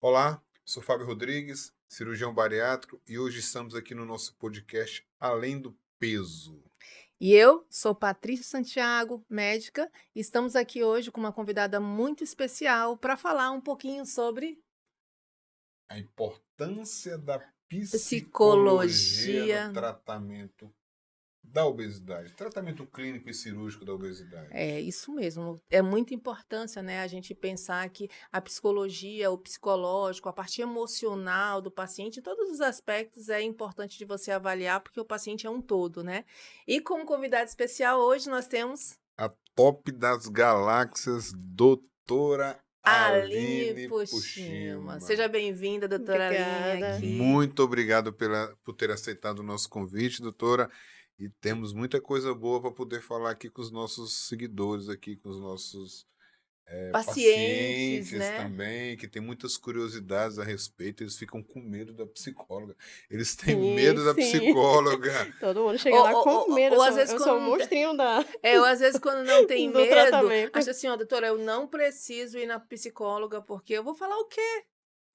Olá, sou Fábio Rodrigues, cirurgião bariátrico, e hoje estamos aqui no nosso podcast Além do Peso. E eu sou Patrícia Santiago, médica, e estamos aqui hoje com uma convidada muito especial para falar um pouquinho sobre A importância da psicologia no psicologia. tratamento da obesidade, tratamento clínico e cirúrgico da obesidade. É isso mesmo. É muita importância, né, a gente pensar que a psicologia, o psicológico, a parte emocional do paciente, todos os aspectos é importante de você avaliar, porque o paciente é um todo, né? E como convidada especial hoje nós temos A top das galáxias, doutora Aline Aline Puxima. Puxima. Seja bem-vinda, doutora Aline, Obrigada. aqui. Muito obrigado por ter aceitado o nosso convite, doutora. E temos muita coisa boa para poder falar aqui com os nossos seguidores, aqui com os nossos Pacientes, pacientes né? também, que tem muitas curiosidades a respeito. Eles ficam com medo da psicóloga. Eles têm Sim, medo da sim. psicóloga. Todo mundo chega Ou, lá ou, com ou, medo. ou às vezes Eu sou o quando não tem, monstrinho ou às vezes quando não tem do medo, tratamento. acha assim, ó, doutora, eu não preciso ir na psicóloga, porque eu vou falar o quê,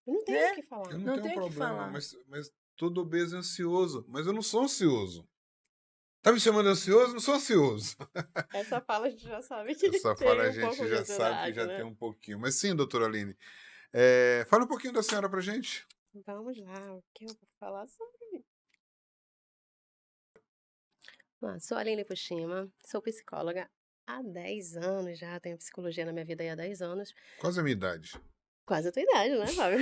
Eu não tenho o né? que falar. Eu não Não tenho tenho o que problema, falar. mas todo obeso é ansioso. Mas eu não sou ansioso. Tá me chamando ansioso? Não sou ansioso. Essa fala a gente já sabe que Essa fala tem a um pouco gente de já sabe que ansiedade, já tem né? um pouquinho. Mas sim, doutora Aline, fala um pouquinho da senhora pra gente. Vamos lá, o que eu vou falar sobre? Sou a Aline Puxima, sou psicóloga há 10 anos já, tenho psicologia na minha vida aí há 10 anos. Quase a minha idade. Quase a tua idade, né, Fábio?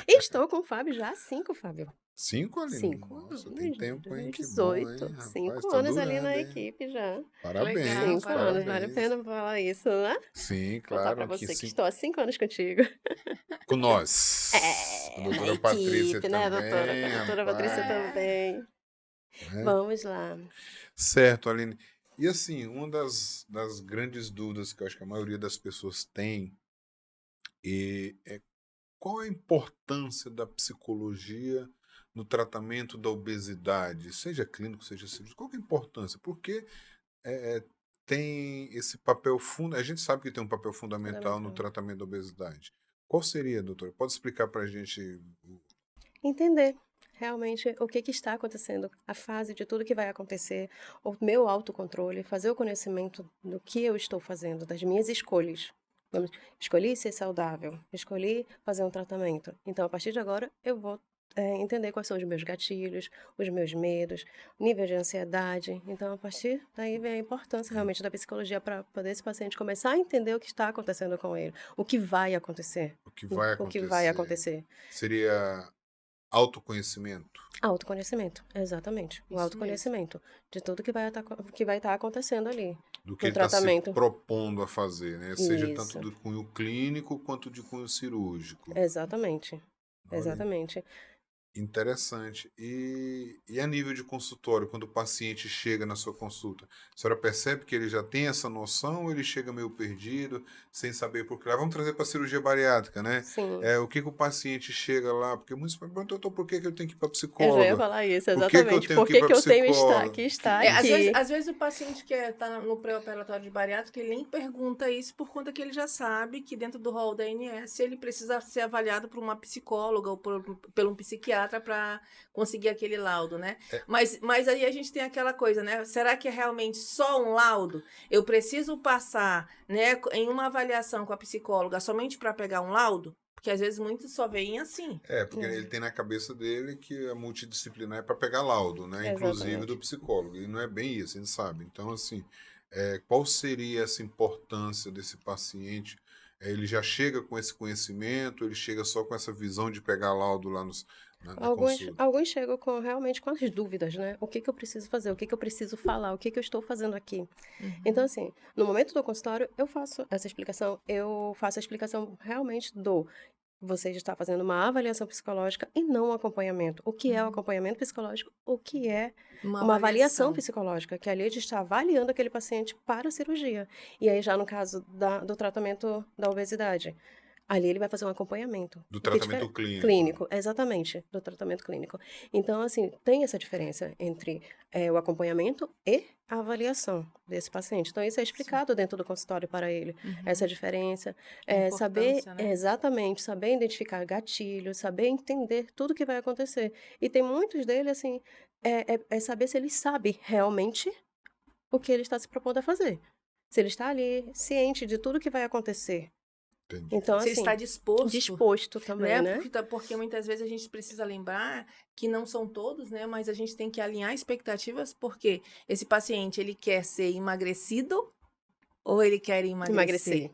E estou com o Fábio já há 5, Fábio. 5, Aline? 5 Nossa, tem anos, tempo, hein? Que bom, hein? 2018. Rapaz, 5 tá anos ali durando, na hein? equipe já. Parabéns, Legal, 5 anos, vale a parabéns. pena falar isso, né? Sim, Contar claro, pra aqui você que sim. estou há 5 anos contigo. Com nós. A Na doutora Patrícia equipe, né, doutora? Com a também, doutora Patrícia rapaz. também. Né? Vamos lá. Certo, Aline. E assim, uma das grandes dúvidas que eu acho que a maioria das pessoas tem é qual a importância da psicologia no tratamento da obesidade, seja clínico, seja cirúrgico? Qual que é a importância? Porque é, tem esse papel a gente sabe que tem um papel fundamental no Fundamental. tratamento da obesidade. Qual seria, doutor? Pode explicar para a gente? Entender realmente o que está acontecendo, a fase de tudo que vai acontecer, o meu autocontrole, fazer o conhecimento do que eu estou fazendo, das minhas escolhas. Escolhi ser saudável, escolhi fazer um tratamento. Então, a partir de agora, eu vou entender quais são os meus gatilhos, os meus medos, nível de ansiedade. Então, a partir daí vem a importância realmente da psicologia para poder esse paciente começar a entender o que está acontecendo com ele, o que vai acontecer. O que vai O que vai acontecer? acontecer. Seria autoconhecimento? Autoconhecimento, exatamente. O Isso mesmo. autoconhecimento de tudo que vai estar acontecendo ali Do que no ele está se tratamento. propondo a fazer, né? Seja tanto Isso, do cunho clínico quanto de cunho cirúrgico. exatamente. Olha, Exatamente. interessante. E a nível de consultório, quando o paciente chega na sua consulta, a senhora percebe que ele já tem essa noção ou ele chega meio perdido, sem saber por que lá? Vamos trazer para a cirurgia bariátrica, né? Sim, O que o paciente chega lá? Porque muitos perguntam, doutor, por que eu tenho que ir para eu já ia psicóloga? falar isso, Por que eu exatamente. tenho Por que ir que para que eu tenho psicóloga? que estar Isso. aqui? Às vezes o paciente que está no pré-operatório de bariátrica, ele nem pergunta isso por conta que ele já sabe que dentro do rol da ANS ele precisa ser avaliado por uma psicóloga ou por um psiquiatra para conseguir aquele laudo, né? Mas aí a gente tem aquela coisa, né? Será que é realmente só um laudo? Eu preciso passar, né, em uma avaliação com a psicóloga somente para pegar um laudo? Porque às vezes muitos só veem assim. Porque ele tem na cabeça dele que a multidisciplinar é para pegar laudo, né? Inclusive do Exatamente. psicólogo. E não é bem isso, a gente sabe. Então, assim, qual seria essa importância desse paciente? Ele já chega com esse conhecimento, ele chega só com essa visão de pegar laudo lá na consulta. Alguns chegam realmente com as dúvidas, né? O que que eu preciso fazer? O que que eu preciso falar? O que que eu estou fazendo aqui? Então, assim, no momento do consultório, eu faço a explicação realmente você está fazendo uma avaliação psicológica e não um acompanhamento. O que é o acompanhamento psicológico? O que é Uma uma avaliação avaliação. psicológica? Que ali a gente está avaliando aquele paciente para a cirurgia. E aí, já no caso do tratamento da obesidade, Ali ele vai fazer um acompanhamento. Do O que é tratamento clínico. clínico, exatamente, do tratamento clínico. Então, assim, tem essa diferença entre o acompanhamento e a avaliação desse paciente. Então, isso é explicado dentro do consultório para ele, essa diferença. Saber, importância, né? exatamente, saber identificar gatilhos, saber entender tudo que vai acontecer. E tem muitos dele, assim, é saber se ele sabe realmente o que ele está se propondo a fazer. Se ele está ali ciente de tudo que vai acontecer. Entendi. Então, Se ele está assim, disposto, disposto também, né? Porque muitas vezes a gente precisa lembrar que não são todos, né? Mas a gente tem que alinhar expectativas, porque esse paciente, ele quer ser emagrecido ou ele quer emagrecer, Emagrecer.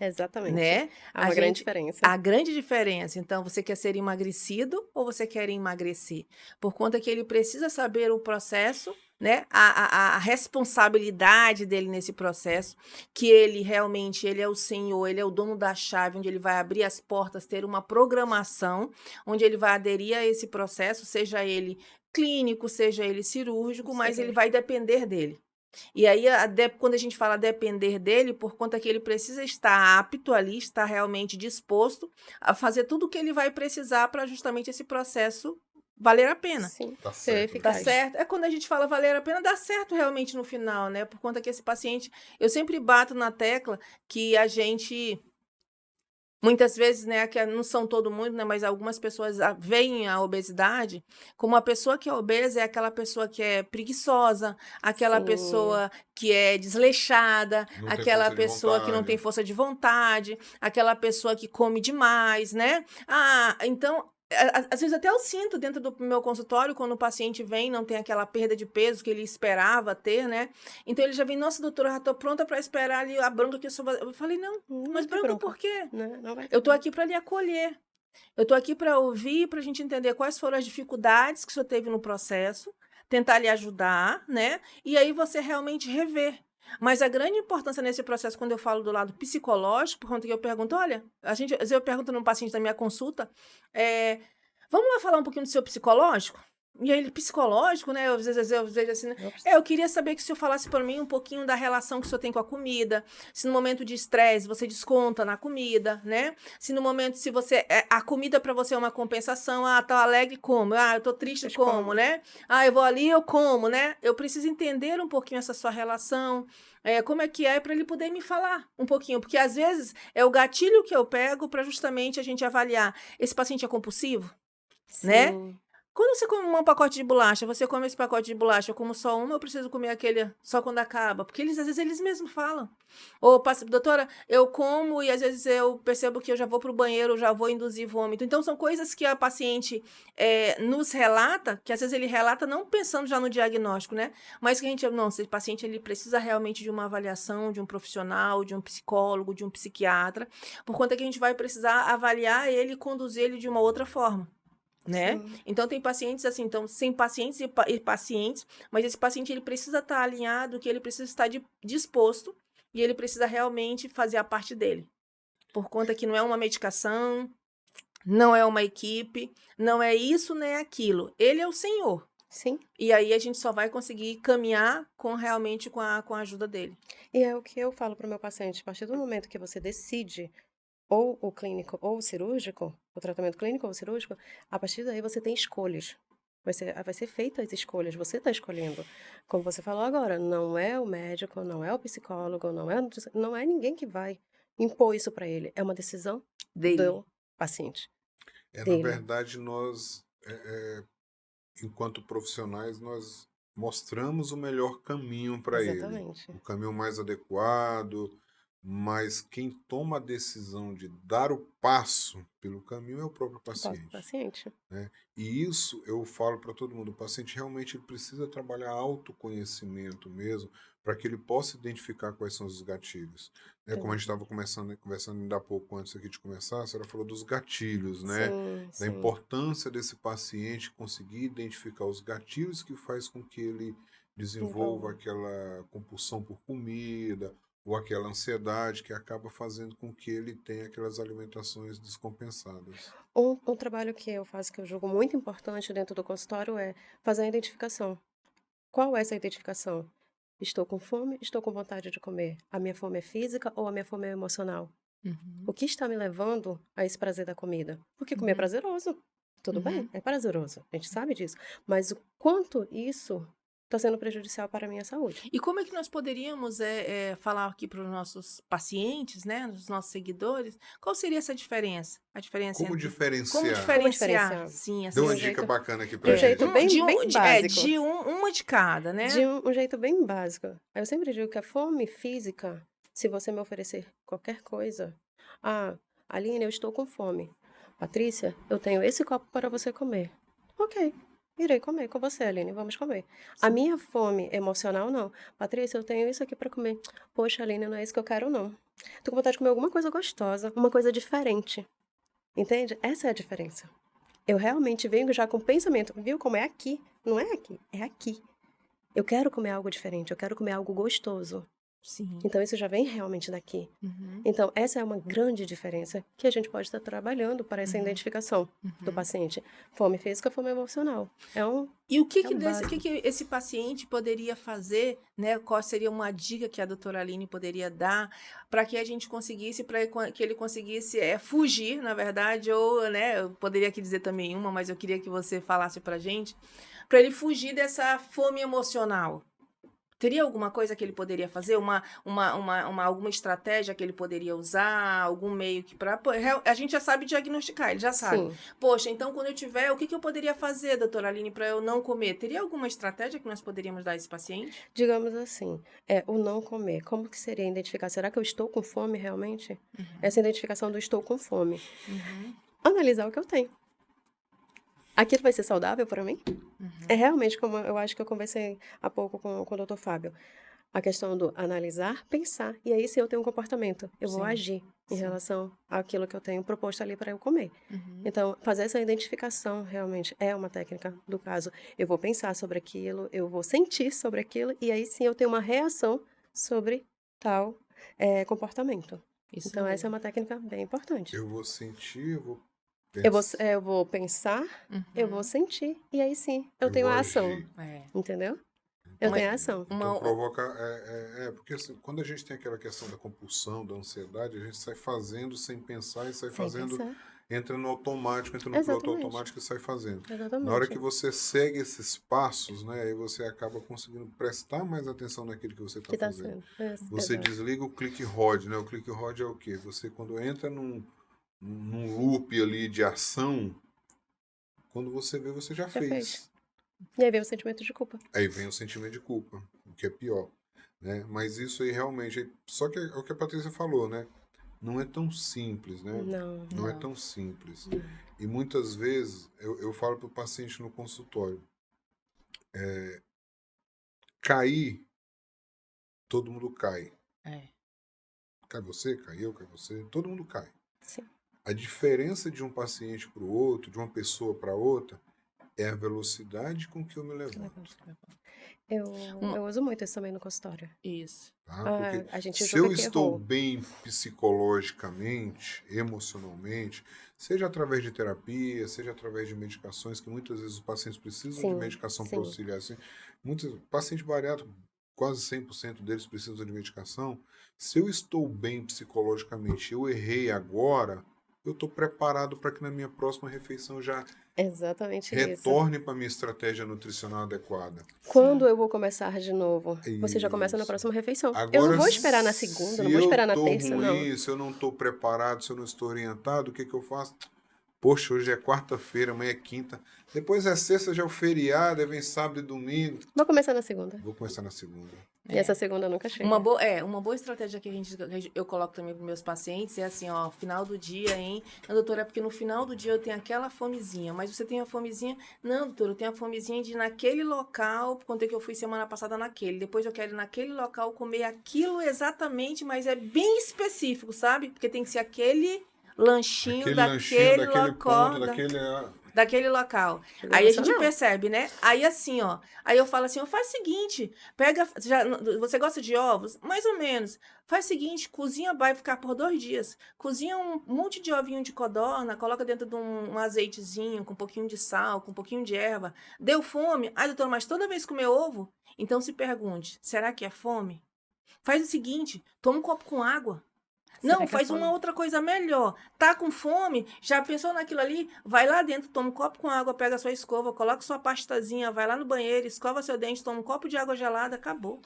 Exatamente. né? Há uma grande diferença. A grande diferença, então, você quer ser emagrecido ou você quer emagrecer? Por conta que ele precisa saber o processo, né? A responsabilidade dele nesse processo, que ele realmente, ele é o senhor, ele é o dono da chave, onde ele vai abrir as portas, ter uma programação, onde ele vai aderir a esse processo, seja ele clínico, seja ele cirúrgico, mas ele vai depender dele. E aí, quando a gente fala depender dele, por conta que ele precisa estar apto ali, estar realmente disposto a fazer tudo o que ele vai precisar para justamente esse processo valer a pena. Sim, Tá ser certo. Tá eficaz. certo? É quando a gente fala valer a pena, dá certo realmente no final, né? Por conta que esse paciente, eu sempre bato na tecla que a gente, muitas vezes, né, que não são todo mundo, né, mas algumas pessoas veem a obesidade como a pessoa que é obesa é aquela pessoa que é preguiçosa, aquela Sim. pessoa que é desleixada, Não tem aquela força de pessoa que não vontade. tem força de vontade, aquela pessoa que come demais, né? Então, às vezes até eu sinto dentro do meu consultório, quando o paciente vem, não tem aquela perda de peso que ele esperava ter, né? Então ele já vem, nossa, doutora, já tô pronta para esperar ali a bronca que eu sou. Eu falei, não, Não mas vai ter bronca por quê? Não vai Eu tô ter. aqui para lhe acolher. Eu tô aqui para ouvir, para a gente entender quais foram as dificuldades que o senhor teve no processo, tentar lhe ajudar, né? E aí você realmente rever. Mas a grande importância nesse processo, quando eu falo do lado psicológico, por conta que eu pergunto, olha, às vezes eu pergunto num paciente da minha consulta, vamos lá falar um pouquinho do seu psicológico? E aí, ele, psicológico, né? Às vezes eu vejo assim, né? Eu queria saber que o senhor falasse para mim um pouquinho da relação que o senhor tem com a comida. Se no momento de estresse você desconta na comida, né? Se no momento, se você. A comida para você é uma compensação. Tá alegre, como? Eu tô triste, Mas como, como? né? Eu vou ali, eu como, né? Eu preciso entender um pouquinho essa sua relação. Como é que é para ele poder me falar um pouquinho. Porque às vezes é o gatilho que eu pego para justamente a gente avaliar. Esse paciente é compulsivo? Né? Sim. Quando você come um pacote de bolacha, você come esse pacote de bolacha, eu como só uma, eu preciso comer aquele só quando acaba? Porque às vezes eles mesmos falam. Ou, doutora, eu como e às vezes eu percebo que eu já vou para o banheiro, já vou induzir vômito. Então, são coisas que a paciente nos relata, que às vezes ele relata não pensando já no diagnóstico, né? Mas que a gente, não, esse paciente ele precisa realmente de uma avaliação, de um profissional, de um psicólogo, de um psiquiatra, por conta que a gente vai precisar avaliar ele e conduzir ele de uma outra forma. Né? Sim. Então tem pacientes assim, então sem pacientes e pacientes, mas esse paciente ele precisa estar alinhado, que ele precisa estar disposto e ele precisa realmente fazer a parte dele. Por conta que não é uma medicação, não é uma equipe, não é isso nem aquilo. Ele é o senhor. Sim. E aí a gente só vai conseguir caminhar realmente com a ajuda dele. E é o que eu falo para o meu paciente, a partir do momento que você decide ou o clínico ou o cirúrgico, o tratamento clínico ou o cirúrgico, a partir daí você tem escolhas. Vai ser feitas as escolhas, você está escolhendo. Como você falou agora, não é o médico, não é o psicólogo, não é ninguém que vai impor isso para ele. É uma decisão Dele. do paciente. Na Dele. verdade, nós, enquanto profissionais, nós mostramos o melhor caminho para ele. Exatamente. O caminho mais adequado, mas quem toma a decisão de dar o passo pelo caminho é o próprio paciente. Paciente. Né? E isso eu falo para todo mundo, o paciente realmente ele precisa trabalhar autoconhecimento mesmo, para que ele possa identificar quais são os gatilhos. Né? Como a gente estava conversando ainda há pouco antes aqui de começar, a senhora falou dos gatilhos, né? Sim, Da importância desse paciente conseguir identificar os gatilhos que faz com que ele desenvolva aquela compulsão por comida, ou aquela ansiedade que acaba fazendo com que ele tenha aquelas alimentações descompensadas. Um trabalho que eu faço, que eu julgo muito importante dentro do consultório, é fazer a identificação. Qual é essa identificação? Estou com fome, estou com vontade de comer. A minha fome é física ou a minha fome é emocional? Uhum. O que está me levando a esse prazer da comida? Porque comer é Uhum. prazeroso. Tudo bem, Uhum. é prazeroso. A gente sabe disso. Mas o quanto isso está sendo prejudicial para a minha saúde? E como é que nós poderíamos falar aqui para os nossos pacientes, né, os nossos seguidores, qual seria essa diferença? A diferença Como entre como diferenciar? Como diferenciar, diferenciar? sim, Dê De uma um essas dica jeito, bacana aqui de pra um gente jeito aqui. bem básico. uma de cada, De né? um jeito bem básico. Eu sempre digo que a fome física, se você me oferecer qualquer coisa, ah, Aline, eu estou com fome. Patrícia, eu tenho esse copo para você comer. Ok, irei comer com você, Aline, vamos comer. A Sim. minha fome emocional, não. Patrícia, eu tenho isso aqui para comer. Poxa, Aline, não é isso que eu quero, não. Tô com vontade de comer alguma coisa gostosa, uma coisa diferente. Entende? Essa é a diferença. Eu realmente venho já com pensamento, viu como é aqui? Não é aqui, é aqui. Eu quero comer algo diferente, eu quero comer algo gostoso. Sim. Então isso já vem realmente daqui. Uhum. Então essa é uma grande diferença que a gente pode estar trabalhando para essa Uhum. identificação do Uhum. paciente. Fome física, fome emocional. E o que É que, um desse, o que básico. que esse paciente poderia fazer, né? Qual seria uma dica que a doutora Aline poderia dar para que a gente conseguisse, para que ele conseguisse fugir, na verdade, ou, né? Eu poderia aqui dizer também uma, mas eu queria que você falasse para gente, para ele fugir dessa fome emocional. Teria alguma coisa que ele poderia fazer? Alguma estratégia que ele poderia usar? Algum meio que para. A gente já sabe diagnosticar, ele já sabe. Sim, Poxa, então quando eu tiver, o que que eu poderia fazer, doutora Aline, para eu não comer? Teria alguma estratégia que nós poderíamos dar a esse paciente? digamos assim, o não comer. Como que seria identificar? Será que eu estou com fome realmente? Essa Uhum, identificação do estou com fome. uhum, Analisar o que eu tenho. Aquilo vai ser saudável para mim? É uhum. realmente como eu acho que eu conversei há pouco com o doutor Fábio. A questão do analisar, pensar, e aí sim eu tenho um comportamento, eu vou Sim, agir em sim. relação àquilo que eu tenho proposto ali para eu comer. Uhum, Então, fazer essa identificação realmente é uma técnica do caso. Eu vou pensar sobre aquilo, eu vou sentir sobre aquilo, e aí sim eu tenho uma reação sobre tal comportamento. isso Então, essa é mesmo. uma técnica bem importante. Eu vou sentir, eu vou Eu pensar, vou pensar, eu vou Uhum. sentir, e aí sim eu eu tenho vou a ação, agir. É. entendeu? Eu Uma, tenho a ação. Então uma, provoca. Porque assim, quando a gente tem aquela questão da compulsão, da ansiedade, a gente sai fazendo sem pensar e sai Sem fazendo, pensar. entra no automático, entra no piloto Exatamente. automático e sai fazendo. Na hora que Exatamente. você segue esses passos, né, aí você acaba conseguindo prestar mais atenção naquilo que você está Que tá fazendo. sendo. Você Exato. desliga o clique rod, né? O clique rod é o quê? Você quando entra num loop ali de ação, quando você vê, você já Já fez. fez. E aí vem o sentimento de culpa. Aí vem o sentimento de culpa, o que é pior, né? Mas isso aí realmente, só que é o que a Patrícia falou, né? Não é tão simples, né? Não. Não é não. tão simples. Não. E muitas vezes eu falo para o paciente no consultório, cair, todo mundo cai. É. Cai você, cai eu, cai você, todo mundo cai. Sim. A diferença de um paciente para o outro, de uma pessoa para outra, é a velocidade com que eu me levanto. Uma- Eu uso muito isso também no consultório. Isso. Tá? Porque A gente se julga eu que estou errou. bem psicologicamente, emocionalmente, seja através de terapia, seja através de medicações, que muitas vezes os pacientes precisam de Sim, medicação para sim. auxiliar. Assim, muitos pacientes bariátricos, quase 100% deles precisam de medicação. Se eu estou bem psicologicamente, eu errei agora, eu estou preparado para que na minha próxima refeição já Exatamente isso. retorne para a minha estratégia nutricional adequada. Quando Sim. eu vou começar de novo? Você já começa na Isso. próxima refeição. Eu não Agora, vou esperar na segunda, não se vou eu esperar na tô terça, não. ruim, se eu não tô preparado, se eu não estou orientado, o que que eu faço? Poxa, hoje é quarta-feira, amanhã é quinta. Depois é sexta, já é o feriado, aí vem sábado e domingo. Vou começar na segunda. Vou começar na segunda. E essa segunda nunca chega. Uma boa estratégia que eu coloco também para meus pacientes é assim, ó, final do dia, hein? Não, doutora, é porque no final do dia eu tenho aquela fomezinha, mas você tem a fomezinha? Não, doutora, eu tenho a fomezinha de ir naquele local, contei que eu fui semana passada naquele, depois eu quero ir naquele local comer aquilo exatamente, mas é bem específico, sabe? Porque tem que ser aquele lanchinho Aquele lanchinho daquele ponto, daquele local. Chega Aí a gente emocional. percebe, né? Aí assim, ó. Aí eu falo assim, ó, faz o seguinte, pega. Você gosta de ovos? Mais ou menos. Faz o seguinte, cozinha, vai ficar por 2 dias. Cozinha um monte de ovinho de codorna, coloca dentro de um azeitezinho, com um pouquinho de sal, com um pouquinho de erva. Deu fome? Ai, doutor, mas toda vez que comer ovo? Então se pergunte, será que é fome? Faz o seguinte, toma um copo com água. Não, Será que é faz fome? uma outra coisa melhor. Tá com fome? Já pensou naquilo ali? Vai lá dentro, toma um copo com água, pega sua escova, coloca sua pastazinha, vai lá no banheiro, escova seu dente, toma um copo de água gelada, acabou.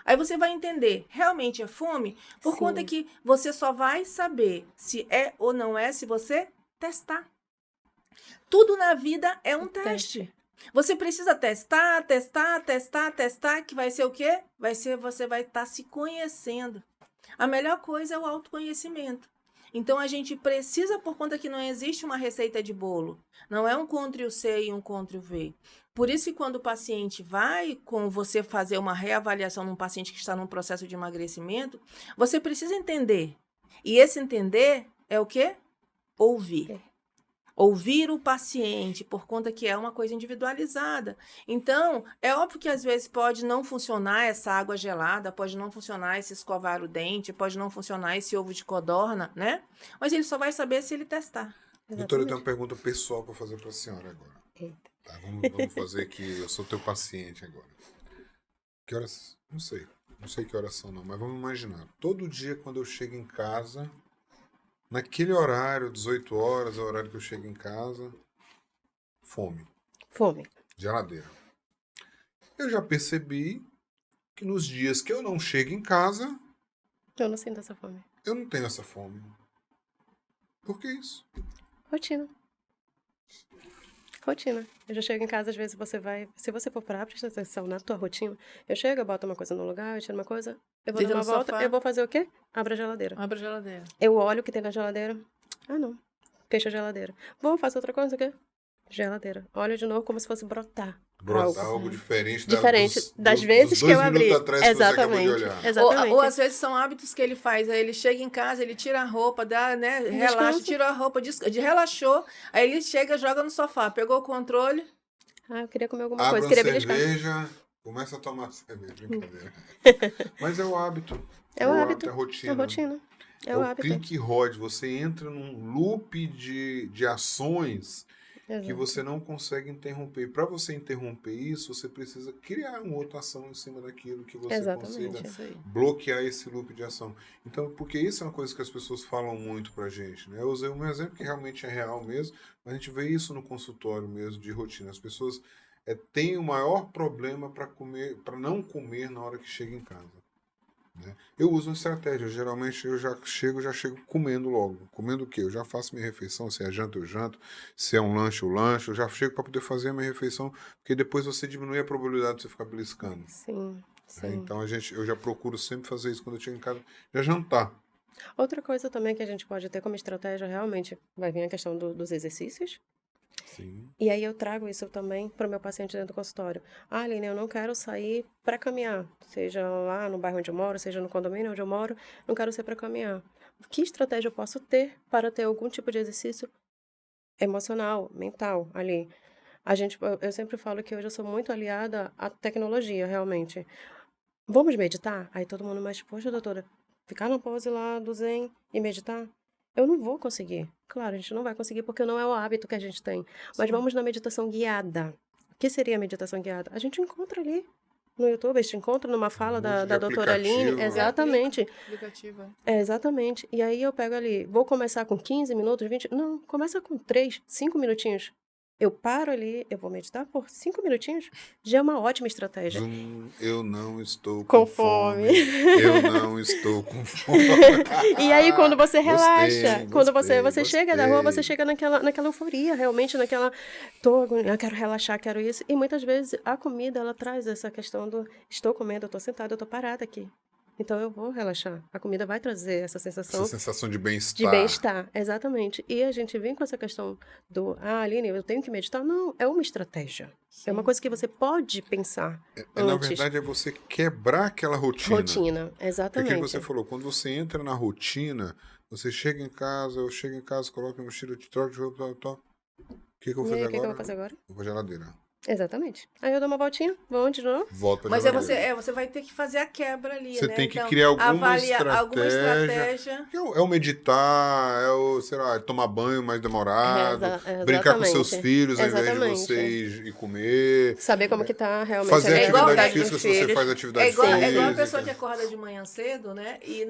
Aí você vai entender, realmente é fome? Por conta Sim. que você só vai saber se é ou não é se você testar. Tudo na vida é um teste. Você precisa testar, que vai ser o quê? Você vai estar se conhecendo. A melhor coisa é o autoconhecimento. Então a gente precisa, por conta que não existe uma receita de bolo. Não é um Ctrl C e um Ctrl V. Por isso que quando o paciente vai com você fazer uma reavaliação num paciente que está num processo de emagrecimento, você precisa entender. E esse entender é o quê? Ouvir. Ouvir o paciente, por conta que é uma coisa individualizada. Então, é óbvio que às vezes pode não funcionar essa água gelada, pode não funcionar esse escovar o dente, pode não funcionar esse ovo de codorna, né? Mas ele só vai saber se ele testar. Doutora, eu tenho Exatamente. uma pergunta pessoal para fazer para a senhora agora. Eita. Tá, vamos fazer aqui, eu sou teu paciente agora. Que horas? Não sei que horas são não, mas vamos imaginar. Todo dia quando eu chego em casa, naquele horário, 18 horas, é o horário que eu chego em casa, fome, Fome. geladeira. Eu já percebi que nos dias que eu não chego em casa, Eu não sinto essa fome. eu não tenho essa fome. Por que isso? Rotina. Rotina. Eu já chego em casa, às vezes você vai... Se você for parar, presta atenção na tua rotina. Eu chego, eu boto uma coisa no lugar, eu tiro uma coisa, eu vou Deita dar uma no volta, sofá. eu vou fazer o quê? Abro a geladeira. Abre a geladeira. Eu olho o que tem na geladeira. Ah, não. Fecha a geladeira. Vou fazer outra coisa, o quê? Geladeira. Olho de novo como se fosse brotar. Brotar algo diferente, Diferente das dos vezes que eu 2 abri. minutos atrás que você acabou de Exatamente. olhar. Exatamente. Ou às vezes são hábitos que ele faz. Aí ele chega em casa, ele tira a roupa, dá, né? Relaxa, Descansa. tira a roupa, relaxou. Aí ele chega, joga no sofá, pegou o controle. Ah, eu queria comer alguma Abre coisa, uma queria beliscar. cerveja, começa a tomar cerveja, brincadeira. Mas é o hábito. É o hábito. É a rotina. É a rotina. É É o o hábito. clique rod. Você entra num loop de ações que Exato. você não consegue interromper. Para você interromper isso, você precisa criar uma outra ação em cima daquilo que você Exatamente. consiga Isso aí. bloquear esse loop de ação. Então, porque isso é uma coisa que as pessoas falam muito pra gente, né? Eu usei o meu exemplo que realmente é real mesmo, mas a gente vê isso no consultório mesmo de rotina. As pessoas têm o maior problema para não comer na hora que chega em casa. Né? Eu uso uma estratégia. Geralmente eu já chego comendo logo. Comendo o quê? Eu já faço minha refeição. Se é janta, eu janto. Se é um lanche, eu lancho. Eu já chego para poder fazer a minha refeição, porque depois você diminui a probabilidade de você ficar beliscando. Sim, Né? sim. Então eu já procuro sempre fazer isso quando eu chego em casa, já jantar. Outra coisa também que a gente pode ter como estratégia, realmente, vai vir a questão dos exercícios. Sim. E aí eu trago isso também para o meu paciente dentro do consultório. Ah, Aline, eu não quero sair para caminhar, seja lá no bairro onde eu moro, seja no condomínio onde eu moro, não quero sair para caminhar. Que estratégia eu posso ter para ter algum tipo de exercício emocional, mental ali? Eu sempre falo que hoje eu sou muito aliada à tecnologia, realmente. Vamos meditar? Aí todo mundo, mas poxa, doutora, ficar na pose lá do Zen e meditar? Eu não vou conseguir. Claro, a gente não vai conseguir porque não é o hábito que a gente tem. Mas vamos na meditação guiada. O que seria a meditação guiada? A gente encontra ali no YouTube, a gente encontra numa fala monte de da doutora Aline. aplicativo. Exatamente. Aplicativo. Exatamente. E aí eu pego ali, vou começar com 15 minutos, 20? Não, começa com 3, 5 minutinhos. Eu paro ali, eu vou meditar por 5 minutinhos, já é uma ótima estratégia. Eu não estou Com com fome. Eu não estou com fome. E aí, quando você Gostei, relaxa, quando você gostei, chega da rua, você gostei. chega naquela euforia, realmente, eu quero relaxar, quero isso. E muitas vezes a comida, ela traz essa questão do, estou comendo, eu estou sentada, eu estou parada aqui. Então eu vou relaxar. A comida vai trazer essa sensação Essa sensação de bem-estar. de bem-estar, exatamente. E a gente vem com essa questão do, Aline, eu tenho que meditar. Não, é uma estratégia. É uma coisa que você pode pensar Na antes. verdade, é você quebrar aquela rotina. Rotina, É exatamente. aquilo que você falou, quando você entra na rotina, você chega em casa, eu chego em casa, coloco a mochila, te troco de roupa, tal. O que eu vou E fazer aí, o que agora? eu vou fazer agora? Vou pra geladeira. Exatamente. Aí eu dou uma voltinha, vou de novo. Volta pra Mas geladeira. você vai ter que fazer a quebra ali, Você né? tem que Então, criar alguma avaliar alguma estratégia. estratégia. É o meditar, é o, sei lá, tomar banho mais demorado, brincar com seus Exatamente. filhos ao invés de Exatamente. você ir comer. Saber como que tá realmente Fazer a igual- atividade realidade dos física se você filhos. faz É atividade igual, é igual a física. pessoa que acorda de manhã cedo, né? E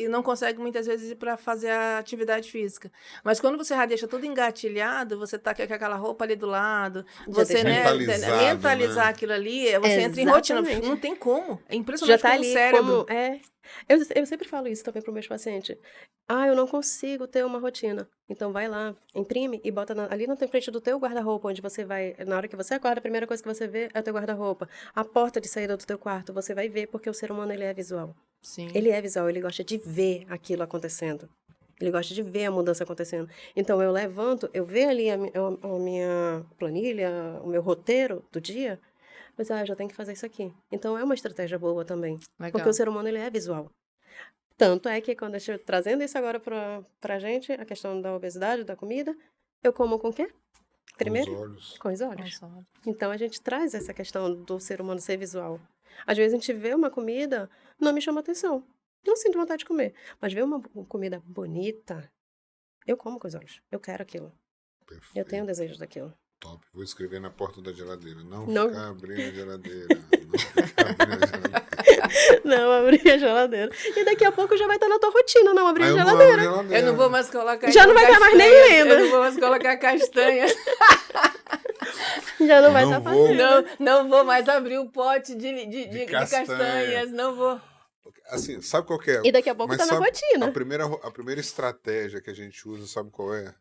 não consegue muitas vezes ir para fazer a atividade física. Mas quando você já deixa tudo engatilhado, você tá com aquela roupa ali do lado, você, deixa né, Mentalizado, mentalizar né? aquilo ali, você entra em rotina. Exatamente. Não tem como. É Já impressionante tá como o ali cérebro. como... Eu sempre falo isso também para meus pacientes. Eu não consigo ter uma rotina. Então vai lá, imprime e bota ali na frente do teu guarda-roupa, onde você vai... Na hora que você acorda, a primeira coisa que você vê é o teu guarda-roupa. A porta de saída do teu quarto, você vai ver, porque o ser humano, ele é visual. Sim. Ele é visual, ele gosta de ver aquilo acontecendo. Ele gosta de ver a mudança acontecendo. Então, eu levanto, eu vejo ali a minha planilha, o meu roteiro do dia, mas, já tenho que fazer isso aqui. Então, é uma estratégia boa também. Legal. Porque o ser humano, ele é visual. Tanto é que, quando eu estou trazendo isso agora pra gente, a questão da obesidade, da comida, eu como com o quê? Primeiro, Com os olhos. com os olhos. Nossa. Então, a gente traz essa questão do ser humano ser visual. Às vezes, a gente vê uma comida, não me chama atenção. Não sinto vontade de comer. Mas ver uma comida bonita, eu como com os olhos. Eu quero aquilo. Perfeito. Eu tenho desejo daquilo. Top. Vou escrever na porta da geladeira. Não Não. ficar abrindo a geladeira. Não ficar abrindo a geladeira. Não abrir a geladeira. E daqui a pouco já vai estar na tua rotina, não abrir Aí a eu não geladeira. abro a geladeira. Eu não vou mais colocar. Já não vai estar mais nem castanhas. lendo. Eu não vou mais colocar castanha. Já não vai Não estar vou. fazendo. Não vou mais abrir o pote de castanha. castanhas. Não vou. Assim, sabe qual que é? E daqui a pouco Mas tá na sabe, rotina. a primeira estratégia que a gente usa, sabe qual é?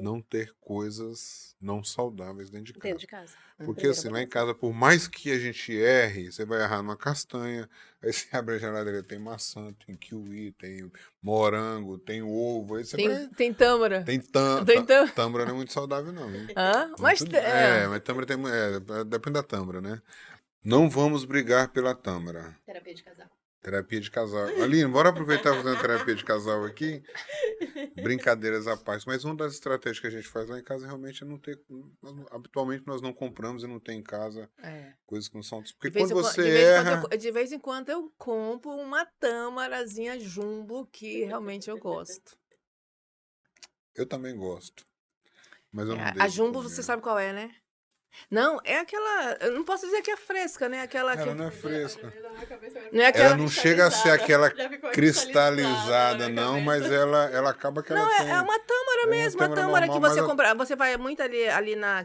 Não ter coisas não saudáveis dentro de casa. Dentro de casa. Porque assim, lá em casa, por mais que a gente erre, você vai errar numa castanha, aí você abre a geladeira, tem maçã, tem kiwi, tem morango, tem ovo, aí você vai... Tem tâmara. Tem Tem tâmara não é muito saudável não. Hein? Mas Mas tâmara tem... depende da tâmara, né? Não vamos brigar pela tâmara. Terapia de casal. Terapia de casal. Aline, bora aproveitar fazendo terapia de casal aqui. Brincadeiras à parte. Mas uma das estratégias que a gente faz lá em casa realmente é não ter. Habitualmente nós não compramos e não tem em casa coisas que não são. Porque quando você erra. De vez em quando eu compro uma tâmarazinha jumbo que realmente eu gosto. Eu também gosto. Mas eu não A deixo jumbo comer. você sabe qual é, né? Não, é aquela. Eu não posso dizer que é fresca, né? Aquela que. Ela não é fresca. Não é aquela. Ela não chega a ser aquela Já ficou cristalizada, na não, cabeça. mas ela acaba que ela Não, tem. é uma tâmara uma mesmo, uma tâmara tâmara que normal, você mas compra. Você vai muito ali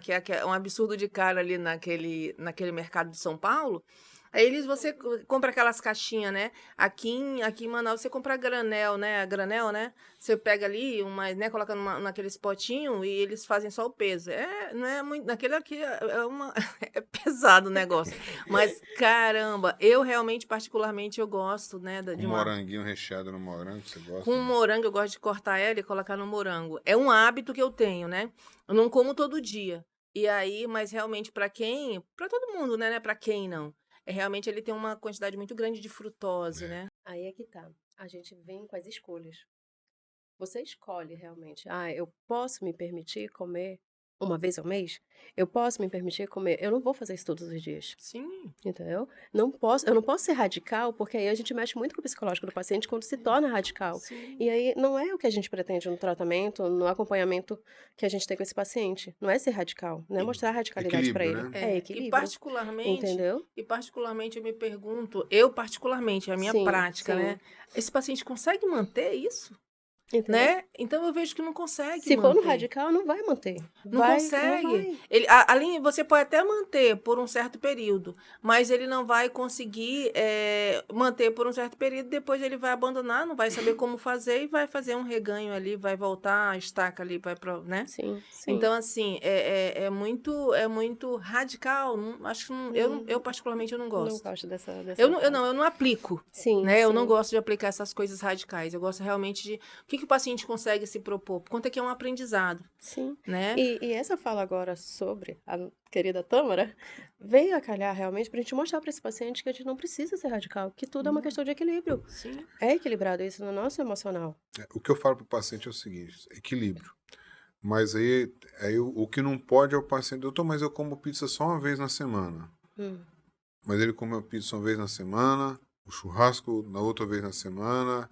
que é um absurdo de cara ali naquele mercado de São Paulo. Aí você compra aquelas caixinhas, né? Aqui em Manaus você compra granel, né? A granel, né? Você pega ali, né? Coloca naqueles potinhos e eles fazem só o peso. Não é muito. Naquele aqui é pesado o negócio. Mas, caramba, eu realmente, particularmente, eu gosto, né? Com moranguinho recheado no morango, você gosta? Com morango, eu gosto de cortar ela e colocar no morango. É um hábito que eu tenho, né? Eu não como todo dia. E aí, mas realmente, para todo mundo, né? Para quem não? Realmente ele tem uma quantidade muito grande de frutose, né? Aí é que tá. A gente vem com as escolhas. Você escolhe realmente. Eu posso me permitir comer uma vez ao mês? Eu posso me permitir comer? Eu não vou fazer isso todos os dias. Sim. Entendeu? Eu não posso ser radical, porque aí a gente mexe muito com o psicológico do paciente quando se torna radical. Sim. E aí não é o que a gente pretende no tratamento, no acompanhamento que a gente tem com esse paciente. Não é ser radical, não é mostrar radicalidade para ele. Equilíbrio, né? É E equilíbrio. particularmente, Entendeu? eu me pergunto, a minha Sim, prática, sim. né? Esse paciente consegue manter isso? Entendeu? Né? Então eu vejo que não consegue Se manter. for no radical, não vai manter. Não Vai, consegue. Não vai. Ali você pode até manter por um certo período, mas ele não vai conseguir manter por um certo período, depois ele vai abandonar, não vai saber como fazer e vai fazer um reganho ali, vai voltar, a estaca ali, né? Sim. Então, assim, é muito radical. Acho que eu particularmente eu não gosto. Não gosto dessa Eu não aplico. Sim, Né? Eu sim. não gosto de aplicar essas coisas radicais. Eu gosto realmente de o que o paciente consegue se propor. Por conta que é um aprendizado. Sim. Né? E essa fala agora sobre a querida Tâmara veio a calhar realmente pra gente mostrar para esse paciente que a gente não precisa ser radical, que tudo é uma questão de equilíbrio. Sim. É equilibrado isso no nosso emocional. O que eu falo para o paciente é o seguinte: equilíbrio. Mas aí o que não pode é o paciente, doutor, mas eu como pizza só uma vez na semana. Hum. Mas ele come a pizza uma vez na semana, o churrasco na outra vez na semana,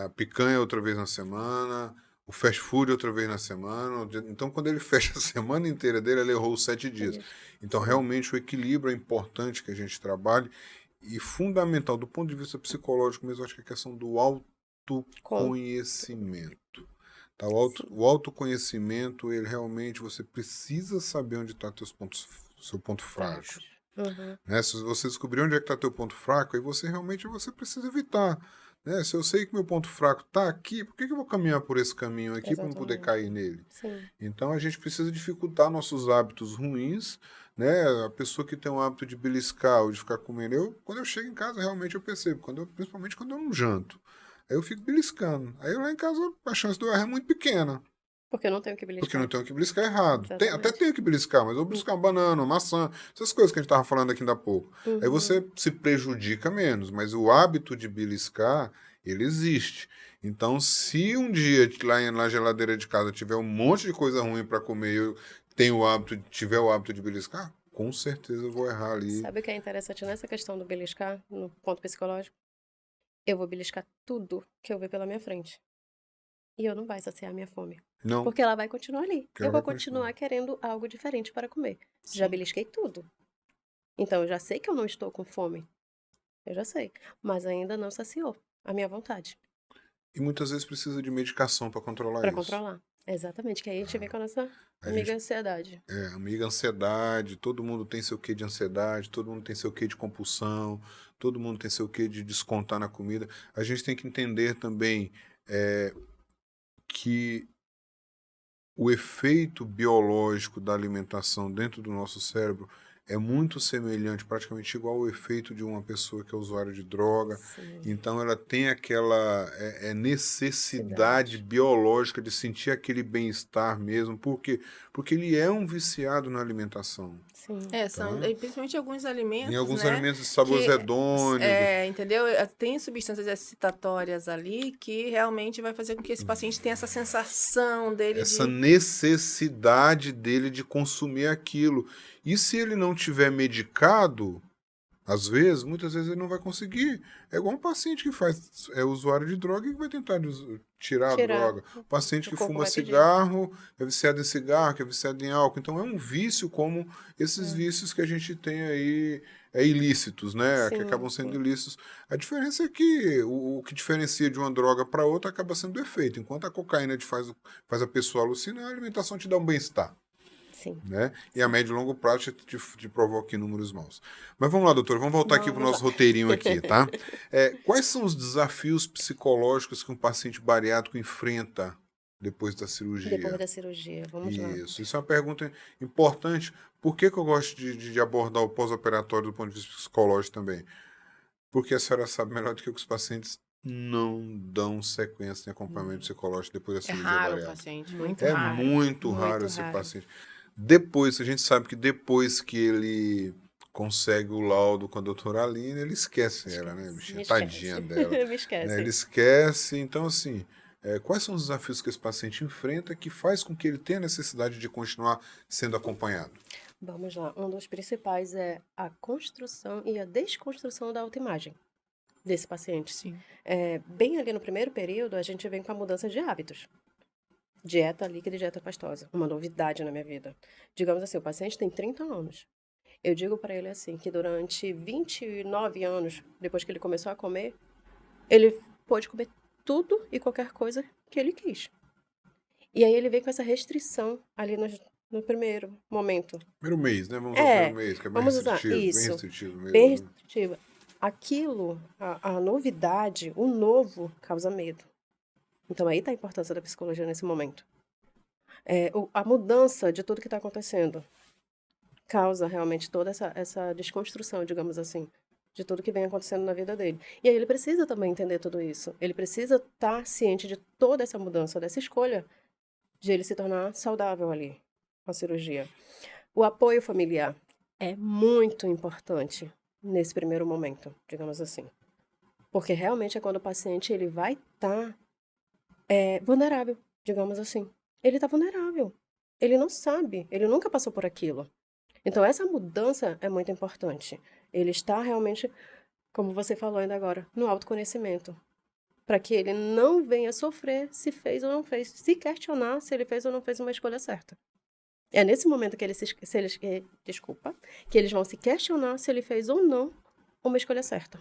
a picanha outra vez na semana, o fast food outra vez na semana. Então, quando ele fecha a semana inteira dele, ele errou os 7 dias. Então, realmente, o equilíbrio é importante que a gente trabalhe e fundamental, do ponto de vista psicológico mesmo, acho que é a questão do autoconhecimento. Tá? O autoconhecimento, ele realmente, você precisa saber onde está seu ponto frágil. Uhum. Né? Se você descobrir onde é que está teu ponto fraco, aí você precisa evitar. Né? Se eu sei que meu ponto fraco está aqui, por que eu vou caminhar por esse caminho aqui para não poder Exatamente. cair nele? Sim. Então a gente precisa dificultar nossos hábitos ruins, né? A pessoa que tem o hábito de beliscar ou de ficar comendo, quando eu chego em casa realmente eu percebo, principalmente quando eu não janto, aí eu fico beliscando. Aí lá em casa a chance de eu errar é muito pequena. Porque eu não tenho que Porque beliscar. não tenho que beliscar errado. Até Exatamente. tenho que beliscar, mas eu vou beliscar uma banana, uma maçã, essas coisas que a gente estava falando aqui ainda há pouco. Aí Uhum. você se prejudica menos, mas o hábito de beliscar, ele existe. Então, se um dia lá na geladeira de casa tiver um monte de coisa ruim para comer e eu tiver o hábito de beliscar, com certeza eu vou errar ali. Sabe o que é interessante nessa questão do beliscar, no ponto psicológico? Eu vou beliscar tudo que eu ver pela minha frente. E eu não vai saciar a minha fome. Não, Porque ela vai continuar ali. que Eu ela vou vai continuar. continuar querendo algo diferente para comer. Já Sim. belisquei tudo. Então eu já sei que eu não estou com fome. Eu já sei. Mas ainda não saciou a minha vontade. E muitas vezes precisa de medicação para controlar Para isso. controlar. Exatamente. Que aí a gente vem com a nossa A amiga gente ansiedade. amiga, ansiedade, todo mundo tem seu quê de ansiedade, todo mundo tem seu quê de compulsão, todo mundo tem seu quê de descontar na comida. A gente tem que entender também que o efeito biológico da alimentação dentro do nosso cérebro é muito semelhante, praticamente igual ao efeito de uma pessoa que é usuária de droga. Sim. Então ela tem aquela necessidade Cidade. biológica de sentir aquele bem-estar mesmo. Por quê? Porque ele é um viciado na alimentação. Sim. São, Tá? e principalmente alguns alimentos, Em alguns né? alimentos de sabores Que, hedônicos. entendeu? Tem substâncias excitatórias ali que realmente vai fazer com que esse paciente tenha essa sensação dele Essa de... necessidade dele de consumir aquilo. E se ele não tiver medicado, às vezes, muitas vezes ele não vai conseguir. É igual um paciente que é usuário de droga e que vai tentar tirar a droga. O paciente O que corpo fuma vai pedir. cigarro, é viciado em cigarro, que é viciado em álcool. Então é um vício como esses É. vícios que a gente tem aí ilícitos, né? Que Sim, acabam sendo sim. ilícitos. A diferença é que o que diferencia de uma droga para outra acaba sendo o efeito. Enquanto a cocaína faz a pessoa alucinar, a alimentação te dá um bem-estar. Sim. Né? E a médio e longo prazo te provoca inúmeros maus. Mas vamos lá, doutor, vamos voltar aqui para o Vamos nosso lá. roteirinho aqui, tá? Quais são os desafios psicológicos que um paciente bariátrico enfrenta depois da cirurgia? Depois da cirurgia, vamos lá. Isso é uma pergunta importante. Por que eu gosto de abordar o pós-operatório do ponto de vista psicológico também? Porque a senhora sabe melhor do que os pacientes não dão sequência em acompanhamento psicológico depois da É cirurgia raro o bariátrica. paciente, muito É raro. muito raro Muito esse raro. paciente. Depois, a gente sabe que depois que ele consegue o laudo com a doutora Aline, ele esquece ela, né, bichinha? Me Tadinha esquece. dela. Me Né? esquece. Ele esquece. Então, assim, quais são os desafios que esse paciente enfrenta que faz com que ele tenha necessidade de continuar sendo acompanhado? Vamos lá. Um dos principais é a construção e a desconstrução da autoimagem desse paciente. Sim. Bem ali no primeiro período, a gente vem com a mudança de hábitos. Dieta líquida e dieta pastosa. Uma novidade na minha vida. Digamos assim, o paciente tem 30 anos. Eu digo para ele assim, que durante 29 anos, depois que ele começou a comer, ele pôde comer tudo e qualquer coisa que ele quis. E aí ele vem com essa restrição ali no primeiro momento. Primeiro mês, né? Vamos usar o primeiro mês, que é bem Vamos usar restritivo. Bem isso. restritivo mesmo. Bem né? restritiva. Aquilo, a novidade, o novo, causa medo. Então aí está a importância da psicologia nesse momento. A mudança de tudo que está acontecendo causa realmente toda essa desconstrução, digamos assim, de tudo que vem acontecendo na vida dele. E aí ele precisa também entender tudo isso. Ele precisa estar ciente de toda essa mudança, dessa escolha de ele se tornar saudável ali com a cirurgia. O apoio familiar é muito importante nesse primeiro momento, digamos assim. Porque realmente é quando o paciente ele vai estar vulnerável, digamos assim. Ele está vulnerável. Ele não sabe, ele nunca passou por aquilo. Então, essa mudança é muito importante. Ele está realmente, como você falou ainda agora, no autoconhecimento. Para que ele não venha sofrer se fez ou não fez, se questionar se ele fez ou não fez uma escolha certa. É nesse momento que que eles vão se questionar se ele fez ou não uma escolha certa.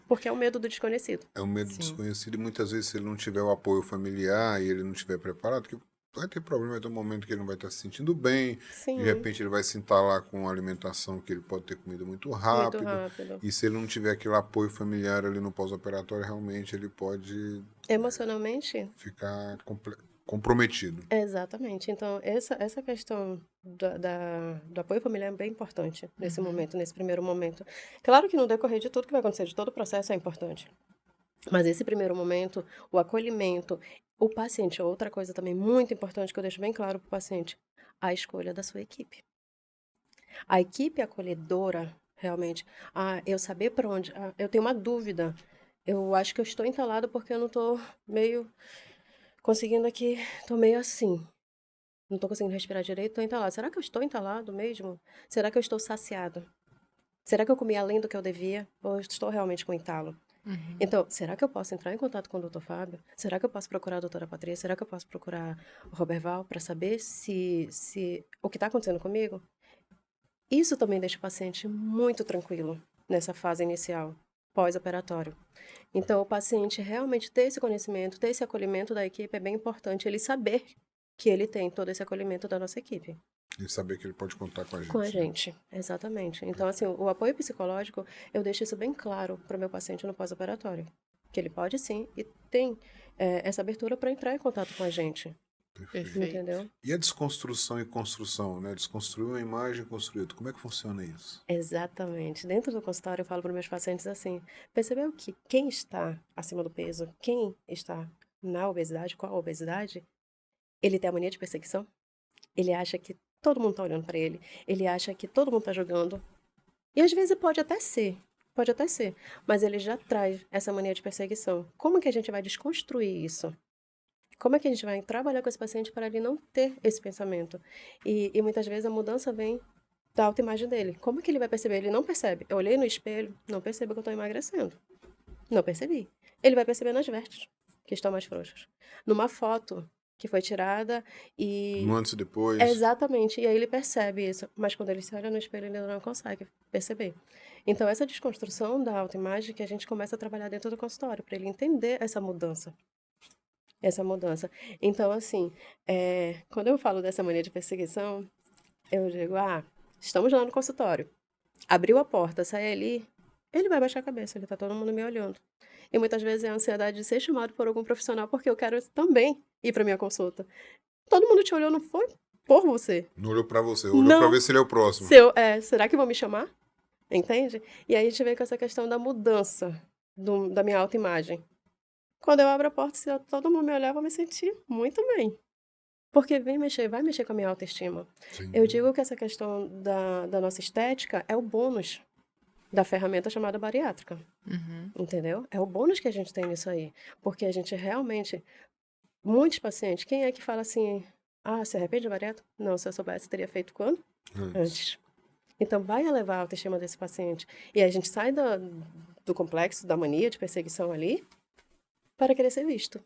Porque é o medo do desconhecido. É um medo Sim. desconhecido e muitas vezes se ele não tiver o apoio familiar e ele não estiver preparado, que vai ter problema, vai ter um momento que ele não vai estar se sentindo bem, Sim, de repente ele vai se entalar com uma alimentação que ele pode ter comido muito muito rápido, rápido. e se ele não tiver aquele apoio familiar ali no pós-operatório, realmente ele pode Emocionalmente, ficar comprometido. exatamente. Então, essa questão do apoio familiar é bem importante nesse momento, nesse primeiro momento. Claro que no decorrer de tudo que vai acontecer, de todo o processo é importante. Mas esse primeiro momento, o acolhimento, o paciente, outra coisa também muito importante que eu deixo bem claro para o paciente, a escolha da sua equipe. A equipe acolhedora, realmente, eu saber para onde, eu tenho uma dúvida, eu acho que eu estou entalada porque eu não estou meio conseguindo aqui, estou meio assim, não estou conseguindo respirar direito, estou entalada. Será que eu estou entalado mesmo? Será que eu estou saciado? Será que eu comi além do que eu devia? Ou eu estou realmente com entalo? Então, será que eu posso entrar em contato com o Dr. Fábio? Será que eu posso procurar a doutora Patrícia? Será que eu posso procurar o Roberval para saber se o que está acontecendo comigo? Isso também deixa o paciente muito tranquilo nessa fase inicial, pós-operatório. Então, o paciente realmente ter esse conhecimento, ter esse acolhimento da equipe é bem importante, ele saber que ele tem todo esse acolhimento da nossa equipe. E saber que ele pode contar com a gente. Com a né? gente, exatamente. Então, assim, o apoio psicológico, eu deixo isso bem claro para o meu paciente no pós-operatório. Que ele pode sim e tem essa abertura para entrar em contato com a gente. Perfeito. Entendeu? E a desconstrução e construção, né? Desconstruir uma imagem e construir outra. Como é que funciona isso? Exatamente. Dentro do consultório, eu falo para meus pacientes assim: percebeu que quem está acima do peso, quem está na obesidade, qual a obesidade, ele tem a mania de perseguição? Ele acha que todo mundo está olhando para ele, ele acha que todo mundo está julgando. E às vezes pode até ser, mas ele já traz essa mania de perseguição. Como que a gente vai desconstruir isso? Como é que a gente vai trabalhar com esse paciente para ele não ter esse pensamento? E muitas vezes a mudança vem da autoimagem dele. Como que ele vai perceber? Ele não percebe. Eu olhei no espelho, não percebo que eu estou emagrecendo. Não percebi. Ele vai perceber nas vestes, que estão mais frouxas. Numa foto que foi tirada e... No antes e depois. Exatamente. E aí ele percebe isso. Mas quando ele se olha no espelho, ele não consegue perceber. Então, essa desconstrução da autoimagem que a gente começa a trabalhar dentro do consultório, para ele entender essa mudança. Essa mudança. Então, assim, quando eu falo dessa mania de perseguição, eu digo, estamos lá no consultório. Abriu a porta, sai ali, ele vai baixar a cabeça, ele tá todo mundo me olhando. E muitas vezes é a ansiedade de ser chamado por algum profissional, porque eu quero também ir para minha consulta. Todo mundo te olhou, não foi por você. Não olhou pra você, olhou Não. pra ver se ele é o próximo. Será que vão me chamar? Entende? E aí a gente vem com essa questão da mudança da minha autoimagem. Quando eu abro a porta, se todo mundo me olhar, eu vou me sentir muito bem. Porque vai mexer com a minha autoestima. Sim. Eu digo que essa questão da nossa estética é o bônus da ferramenta chamada bariátrica. Entendeu? É o bônus que a gente tem nisso aí. Porque a gente realmente... Muitos pacientes, quem é que fala assim... se arrepende de bariátrica? Não, se eu soubesse, teria feito quando? Antes. Então, vai elevar a autoestima desse paciente. E a gente sai do complexo, da mania de perseguição ali, para querer ser visto.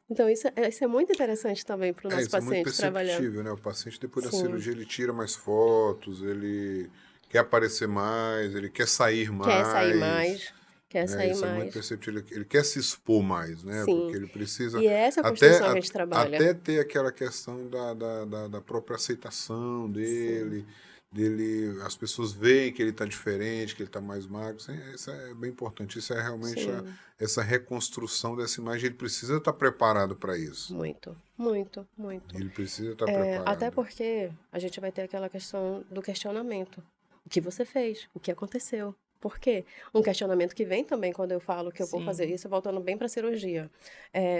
Então, isso é muito interessante também para o nosso Isso é muito paciente trabalhar. perceptível, né? O paciente, depois da Sim. cirurgia, ele tira mais fotos, ele quer aparecer mais, ele quer sair mais. Quer sair mais. Quer sair Isso é muito mais. perceptível. Ele quer se expor mais, né? Sim. Porque ele precisa... E é essa construção que a gente trabalha. Até ter aquela questão da própria aceitação dele, as pessoas veem que ele está diferente, que ele está mais magro. Isso é bem importante. Isso é realmente essa reconstrução dessa imagem. Ele precisa estar preparado para isso. Muito, muito, muito. Ele precisa estar preparado. Até porque a gente vai ter aquela questão do questionamento. O que você fez? O que aconteceu? Por quê? Um questionamento que vem também quando eu falo que eu vou fazer isso, voltando bem para a cirurgia.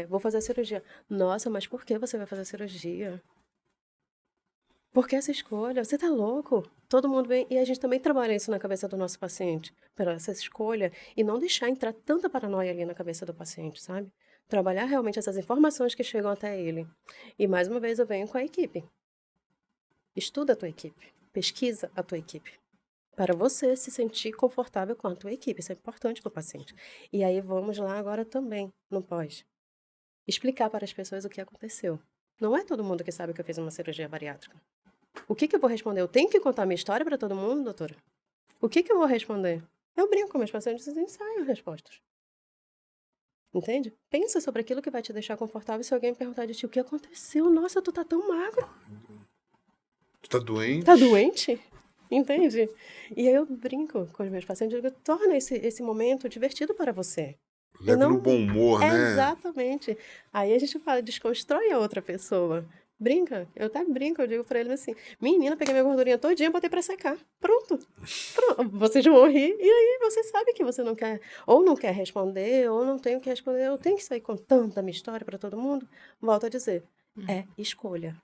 Vou fazer a cirurgia. Nossa, mas por que você vai fazer a cirurgia? Por que essa escolha? Você tá louco? Todo mundo vem... E a gente também trabalha isso na cabeça do nosso paciente. Para essa escolha. E não deixar entrar tanta paranoia ali na cabeça do paciente, sabe? trabalhar realmente essas informações que chegam até ele. E mais uma vez eu venho com a equipe. Estuda a tua equipe, pesquisa a tua equipe, para você se sentir confortável com a tua equipe. Isso é importante para o paciente. E aí vamos lá agora também, no pós. Explicar para as pessoas o que aconteceu. Não é todo mundo que sabe que eu fiz uma cirurgia bariátrica. O que eu vou responder? Eu tenho que contar minha história para todo mundo, doutora? O que eu vou responder? Eu brinco com meus pacientes e ensaio respostas. Entende? Pensa sobre aquilo que vai te deixar confortável. Se alguém perguntar de ti, o que aconteceu? Nossa, tu tá tão magro. Tu tá doente? Tá doente? Entende? E aí eu brinco com os meus pacientes e digo, torna esse momento divertido para você. Leve não- no bom humor, né? Exatamente. Aí a gente fala, desconstrói a outra pessoa. Brinca. Eu até brinco, eu digo pra ele assim, menina, peguei minha gordurinha todinha, botei pra secar. Pronto. Vocês vão rir, e aí você sabe que você não quer, ou não quer responder, ou não tem o que responder. Eu tenho que sair contando a minha história pra todo mundo. Volto a dizer, é escolha.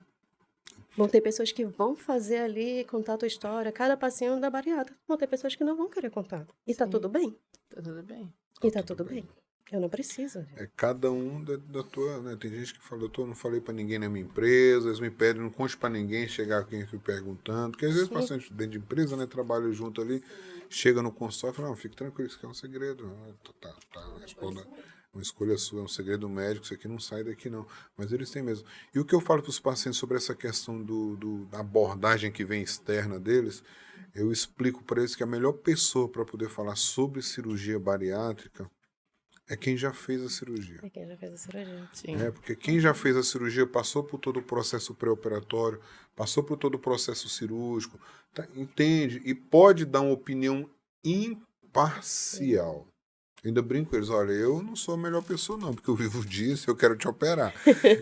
Vão ter pessoas que vão fazer ali, contar a tua história, cada passinho da bariátrica. Vão ter pessoas que não vão querer contar. E tá Sim. tudo bem. Tá tudo bem. E tá tudo bem. Eu não preciso. É cada um da tua, né? Tem gente que fala, eu não falei pra ninguém na minha empresa, eles me pedem, não conte pra ninguém, chegar aqui perguntando, porque às vezes paciente dentro de empresa, né, trabalha junto ali, chega no consultório e fala, não, fique tranquilo, isso aqui é um segredo. Responda, uma escolha sua, é um segredo médico, isso aqui não sai daqui não. Mas eles têm mesmo. E o que eu falo para os pacientes sobre essa questão da abordagem que vem externa deles, eu explico para eles que a melhor pessoa para poder falar sobre cirurgia bariátrica é quem já fez a cirurgia. É quem já fez a cirurgia. Sim. Porque quem já fez a cirurgia passou por todo o processo pré-operatório, passou por todo o processo cirúrgico, tá? Entende? E pode dar uma opinião imparcial. Ainda brinco com eles, olha, eu não sou a melhor pessoa não, porque eu vivo disso, eu quero te operar.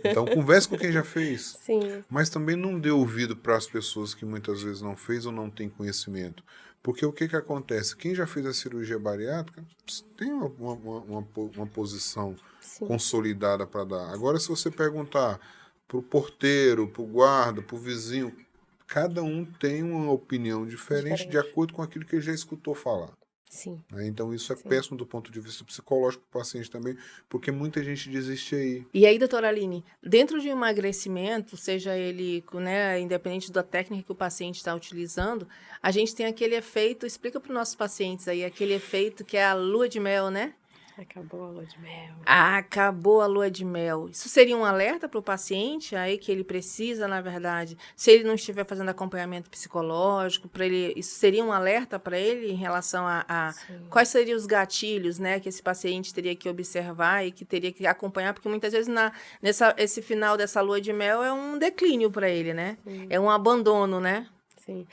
Então converse com quem já fez. Sim. Mas também não dê ouvido para as pessoas que muitas vezes não fez ou não tem conhecimento. Porque o que acontece? Quem já fez a cirurgia bariátrica tem uma posição consolidada para dar. Agora, se você perguntar para o porteiro, para o guarda, para o vizinho, cada um tem uma opinião diferente de acordo com aquilo que ele já escutou falar. Sim. Então isso é péssimo do ponto de vista psicológico para o paciente também, porque muita gente desiste aí. E aí, doutora Aline, dentro de um emagrecimento, seja ele, né, independente da técnica que o paciente está utilizando, a gente tem aquele efeito, explica para os nossos pacientes aí, aquele efeito que é a lua de mel, né? Acabou a lua de mel. Acabou a lua de mel. Isso seria um alerta para o paciente aí que ele precisa, na verdade, se ele não estiver fazendo acompanhamento psicológico, para ele, isso seria um alerta para ele em relação a quais seriam os gatilhos, né, que esse paciente teria que observar e que teria que acompanhar, porque muitas vezes esse final dessa lua de mel é um declínio para ele, né? É um abandono, né? Sim.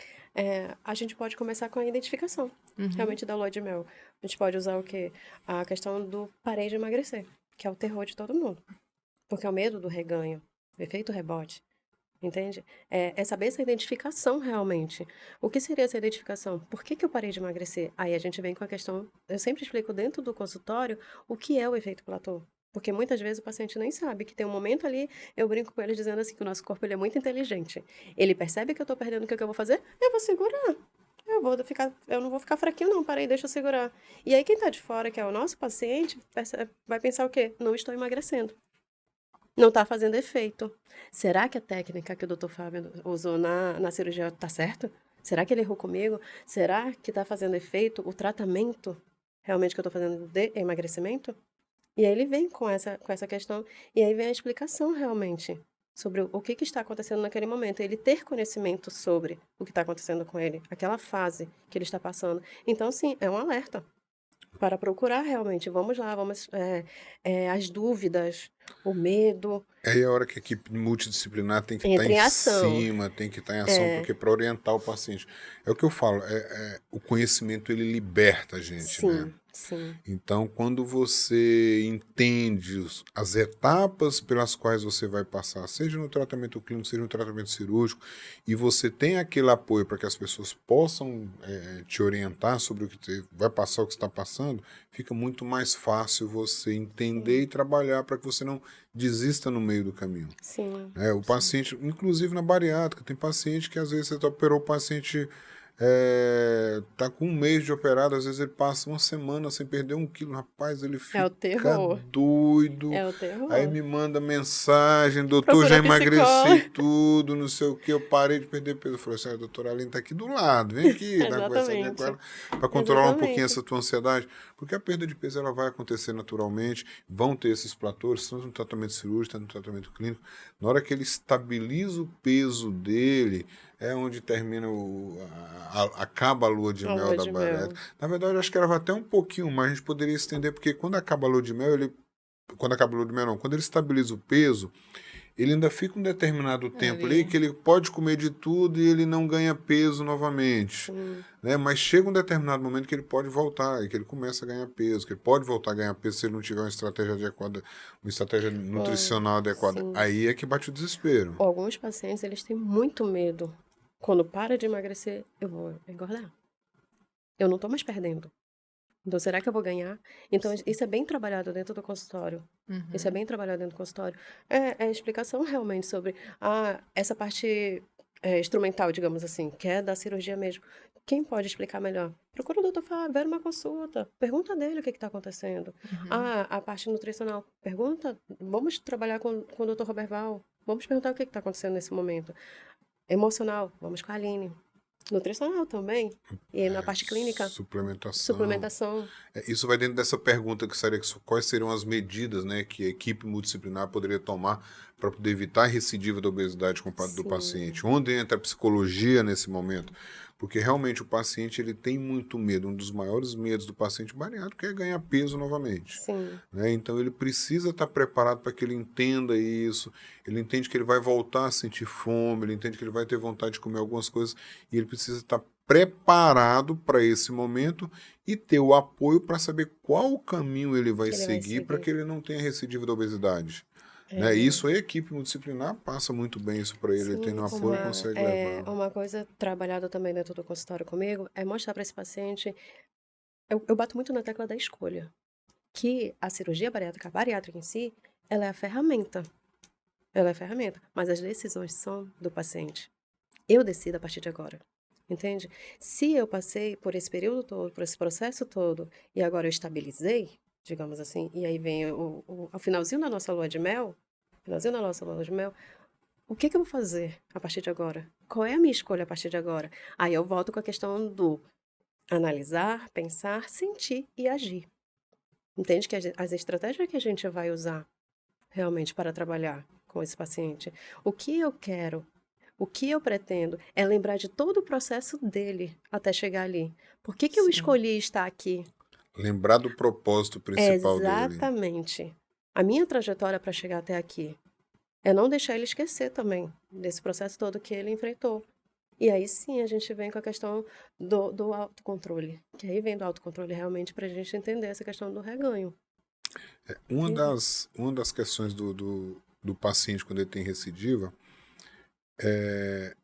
A gente pode começar com a identificação, realmente, da lua de mel. A gente pode usar o quê? A questão do parei de emagrecer, que é o terror de todo mundo. Porque é o medo do reganho, o efeito rebote, entende? É saber essa identificação realmente. O que seria essa identificação? Por que eu parei de emagrecer? Aí a gente vem com a questão, eu sempre explico dentro do consultório o que é o efeito platô. Porque muitas vezes o paciente nem sabe que tem um momento ali, eu brinco com eles dizendo assim que o nosso corpo ele é muito inteligente. Ele percebe que eu tô perdendo, o que eu vou fazer? Eu vou segurar. Eu não vou ficar fraquinho não, parei, deixa eu segurar. E aí quem tá de fora, que é o nosso paciente, vai pensar o quê? Não estou emagrecendo. Não tá fazendo efeito. Será que a técnica que o Dr. Fábio usou na cirurgia tá certa? Será que ele errou comigo? Será que tá fazendo efeito o tratamento realmente que eu tô fazendo de emagrecimento? E aí ele vem com essa questão, e aí vem a explicação realmente sobre o que está acontecendo naquele momento. Ele ter conhecimento sobre o que está acontecendo com ele, aquela fase que ele está passando. Então, sim, é um alerta para procurar realmente. Vamos lá, as dúvidas, o medo. É a hora que a equipe multidisciplinar tem que Entra estar em em ação. cima, tem que estar em ação, porque para orientar o paciente. É o que eu falo, o conhecimento ele liberta a gente, né? Sim. Então, quando você entende as etapas pelas quais você vai passar, seja no tratamento clínico, seja no tratamento cirúrgico, e você tem aquele apoio para que as pessoas possam te orientar sobre o que você vai passar, o que você está passando, fica muito mais fácil você entender e trabalhar para que você não desista no meio do caminho. Sim. O paciente, inclusive na bariátrica, tem paciente que às vezes você operou o paciente tá com um mês de operado, às vezes ele passa uma semana sem perder 1 quilo. Rapaz, ele É o fica terror. doido. É o Aí terror. me manda mensagem, doutor, já Procura emagreci psicólogo. tudo, não sei o que, eu parei de perder peso. Eu falei assim, a doutora Aline tá aqui do lado, vem aqui, dá uma conversadinha com ela, Exatamente. para controlar um pouquinho Exatamente. essa tua ansiedade, porque a perda de peso ela vai acontecer naturalmente, vão ter esses platôs, tanto no tratamento cirúrgico, tanto no tratamento clínico. Na hora que ele estabiliza o peso dele, é onde termina acaba a lua de A mel lua da de bariátrica. mel. Na verdade, eu acho que ela vai até um pouquinho mais, a gente poderia estender, porque quando acaba a lua de mel, quando acaba a lua de mel não, quando ele estabiliza o peso, ele ainda fica um determinado tempo ali Ali. que ele pode comer de tudo e ele não ganha peso novamente. Sim. Né? Mas chega um determinado momento que ele pode voltar, e que ele começa a ganhar peso, que ele pode voltar a ganhar peso se ele não tiver uma estratégia adequada, uma estratégia nutricional adequada. Sim. Aí é que bate o desespero. Alguns pacientes, eles têm muito medo. Quando para de emagrecer, eu vou engordar. Eu não tô mais perdendo. Então, será que eu vou ganhar? Então, isso é bem trabalhado dentro do consultório. Isso é bem trabalhado dentro do consultório. É a explicação realmente sobre essa parte instrumental, digamos assim, que é da cirurgia mesmo. Quem pode explicar melhor? Procura o doutor Fábio, vai numa consulta. Pergunta dele o que está acontecendo. A parte nutricional. Pergunta, vamos trabalhar com o doutor Roberval. Vamos perguntar o que está acontecendo nesse momento. Emocional, vamos com a Aline. Nutricional também. E na parte clínica, suplementação. Isso vai dentro dessa pergunta que seria quais seriam as medidas, né, que a equipe multidisciplinar poderia tomar para poder evitar a recidiva da obesidade do Sim. paciente. Onde entra a psicologia nesse momento? Porque realmente o paciente ele tem muito medo. Um dos maiores medos do paciente bariátrico é ganhar peso novamente. Sim. Né? Então ele precisa estar preparado para que ele entenda isso, ele entende que ele vai voltar a sentir fome, ele entende que ele vai ter vontade de comer algumas coisas e ele precisa estar preparado para esse momento e ter o apoio para saber qual o caminho ele vai seguir para que ele não tenha recidiva da obesidade. Né? Isso a equipe multidisciplinar passa muito bem isso para ele, ele tem um apoio e consegue levar. Uma coisa trabalhada também dentro do consultório comigo é mostrar para esse paciente, eu bato muito na tecla da escolha, que a cirurgia bariátrica, a bariátrica em si, ela é a ferramenta. Ela é a ferramenta, mas as decisões são do paciente. Eu decido a partir de agora. Entende? Se eu passei por esse período todo, por esse processo todo, e agora eu estabilizei, digamos assim, e aí vem o finalzinho da nossa lua de mel, o que eu vou fazer a partir de agora? Qual é a minha escolha a partir de agora? Aí eu volto com a questão do analisar, pensar, sentir e agir. Entende que as estratégias que a gente vai usar realmente para trabalhar com esse paciente, o que eu quero, o que eu pretendo é lembrar de todo o processo dele até chegar ali. Por que eu escolhi estar aqui? Lembrar do propósito principal dele. Exatamente. A minha trajetória para chegar até aqui é não deixar ele esquecer também desse processo todo que ele enfrentou. E aí sim a gente vem com a questão do autocontrole. Que aí vem do autocontrole realmente para a gente entender essa questão do reganho. Uma das questões do paciente quando ele tem recidiva é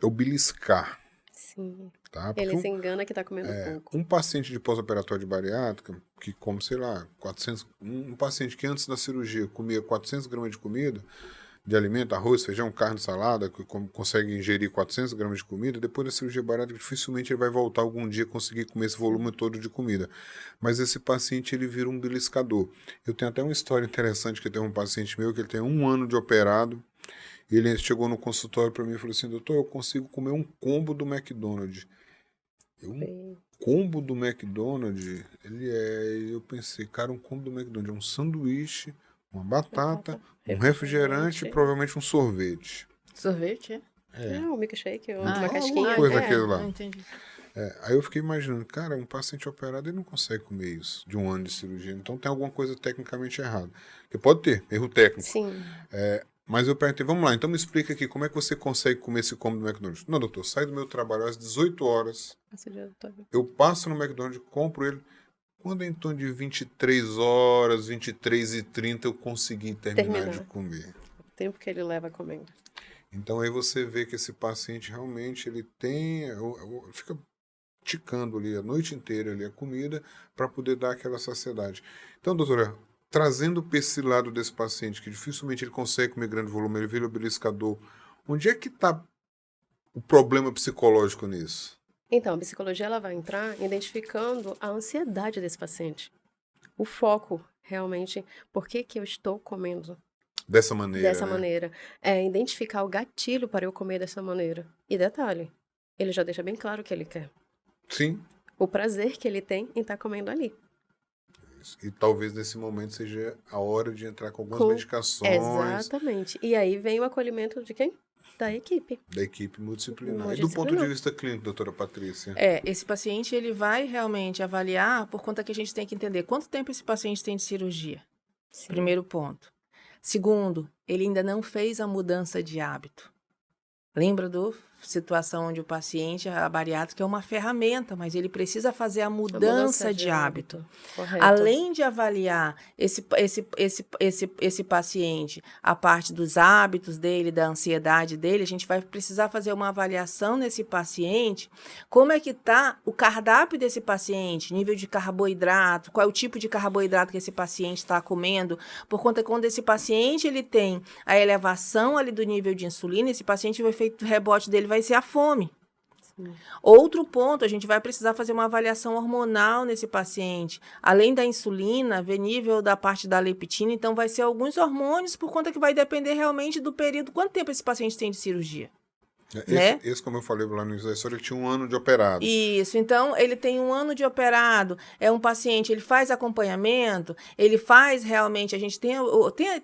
o beliscar. Sim. Tá? Ele se engana que está comendo pouco. Um paciente de pós-operatório de bariátrica, que come, sei lá, um paciente que antes da cirurgia comia 400 gramas de comida, de alimento, arroz, feijão, carne, salada, que consegue ingerir 400 gramas de comida, depois da cirurgia bariátrica, dificilmente ele vai voltar algum dia a conseguir comer esse volume todo de comida. Mas esse paciente, ele vira um beliscador. Eu tenho até uma história interessante, que tem um paciente meu, que ele tem 1 ano de operado, e ele chegou no consultório para mim e falou assim, doutor, eu consigo comer um combo do McDonald's. Combo do McDonald's, eu pensei, cara, um combo do McDonald's é um sanduíche, uma batata, um refrigerante e provavelmente um sorvete. Sorvete, um milkshake, uma Alguma casquinha. coisa daquilo lá. Entendi. Aí eu fiquei imaginando, cara, um paciente operado ele não consegue comer isso de 1 ano de cirurgia, então tem alguma coisa tecnicamente errada. Que pode ter, erro técnico. Sim. Mas eu perguntei, vamos lá, então me explica aqui, como é que você consegue comer esse combo do McDonald's? Não, doutor, saio do meu trabalho às 18 horas, eu passo no McDonald's, compro ele, quando é em torno de 23 horas, 23h30, eu consegui terminar de comer. O tempo que ele leva comendo. Então aí você vê que esse paciente realmente, ele fica ticando ali a noite inteira ali a comida para poder dar aquela saciedade. Então, doutora, trazendo para esse lado desse paciente, que dificilmente ele consegue comer grande volume, ele vira o beliscador, onde é que está o problema psicológico nisso? Então, a psicologia ela vai entrar identificando a ansiedade desse paciente. O foco, realmente, por que que eu estou comendo Dessa maneira, dessa né? maneira? É identificar o gatilho para eu comer dessa maneira. E detalhe, ele já deixa bem claro o que ele quer. Sim. O prazer que ele tem em estar comendo ali. E talvez nesse momento seja a hora de entrar com algumas Com- medicações Exatamente. E aí vem o acolhimento de quem? Da equipe. da equipe multidisciplinar. E do Multidisciplinar. ponto de vista clínico, doutora Patrícia? Esse paciente ele vai realmente avaliar por conta que a gente tem que entender quanto tempo esse paciente tem de cirurgia. Sim. Primeiro ponto. Segundo, ele ainda não fez a mudança de hábito. Lembra do situação onde o paciente, a bariátrica é uma ferramenta, mas ele precisa fazer a mudança de hábito. Correto. Além de avaliar esse paciente, a parte dos hábitos dele, da ansiedade dele, a gente vai precisar fazer uma avaliação nesse paciente, como é que está o cardápio desse paciente, nível de carboidrato, qual é o tipo de carboidrato que esse paciente está comendo, por conta que quando esse paciente ele tem a elevação ali do nível de insulina, esse paciente, o efeito rebote dele vai ser a fome. Sim. Outro ponto, a gente vai precisar fazer uma avaliação hormonal nesse paciente. Além da insulina, ver nível da parte da leptina, então vai ser alguns hormônios, por conta que vai depender realmente do período, quanto tempo esse paciente tem de cirurgia. Né? Esse, como eu falei lá no início da história, ele tinha 1 ano de operado. Isso, então ele tem 1 ano de operado, é um paciente, ele faz acompanhamento, ele faz realmente, a gente tem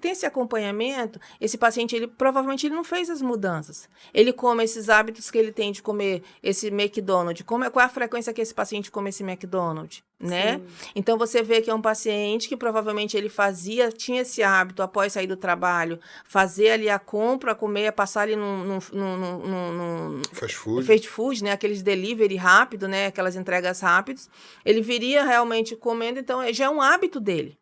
esse acompanhamento, esse paciente, ele provavelmente ele não fez as mudanças. Ele come esses hábitos que ele tem de comer esse McDonald's, qual é a frequência que esse paciente come esse McDonald's, né? Sim. Então você vê que é um paciente que provavelmente ele tinha esse hábito após sair do trabalho, fazer ali a compra, comer, passar ali num Fast food. fast food, né? Aqueles delivery rápido, né? Aquelas entregas rápidas. Ele viria realmente comendo, então já é um hábito dele.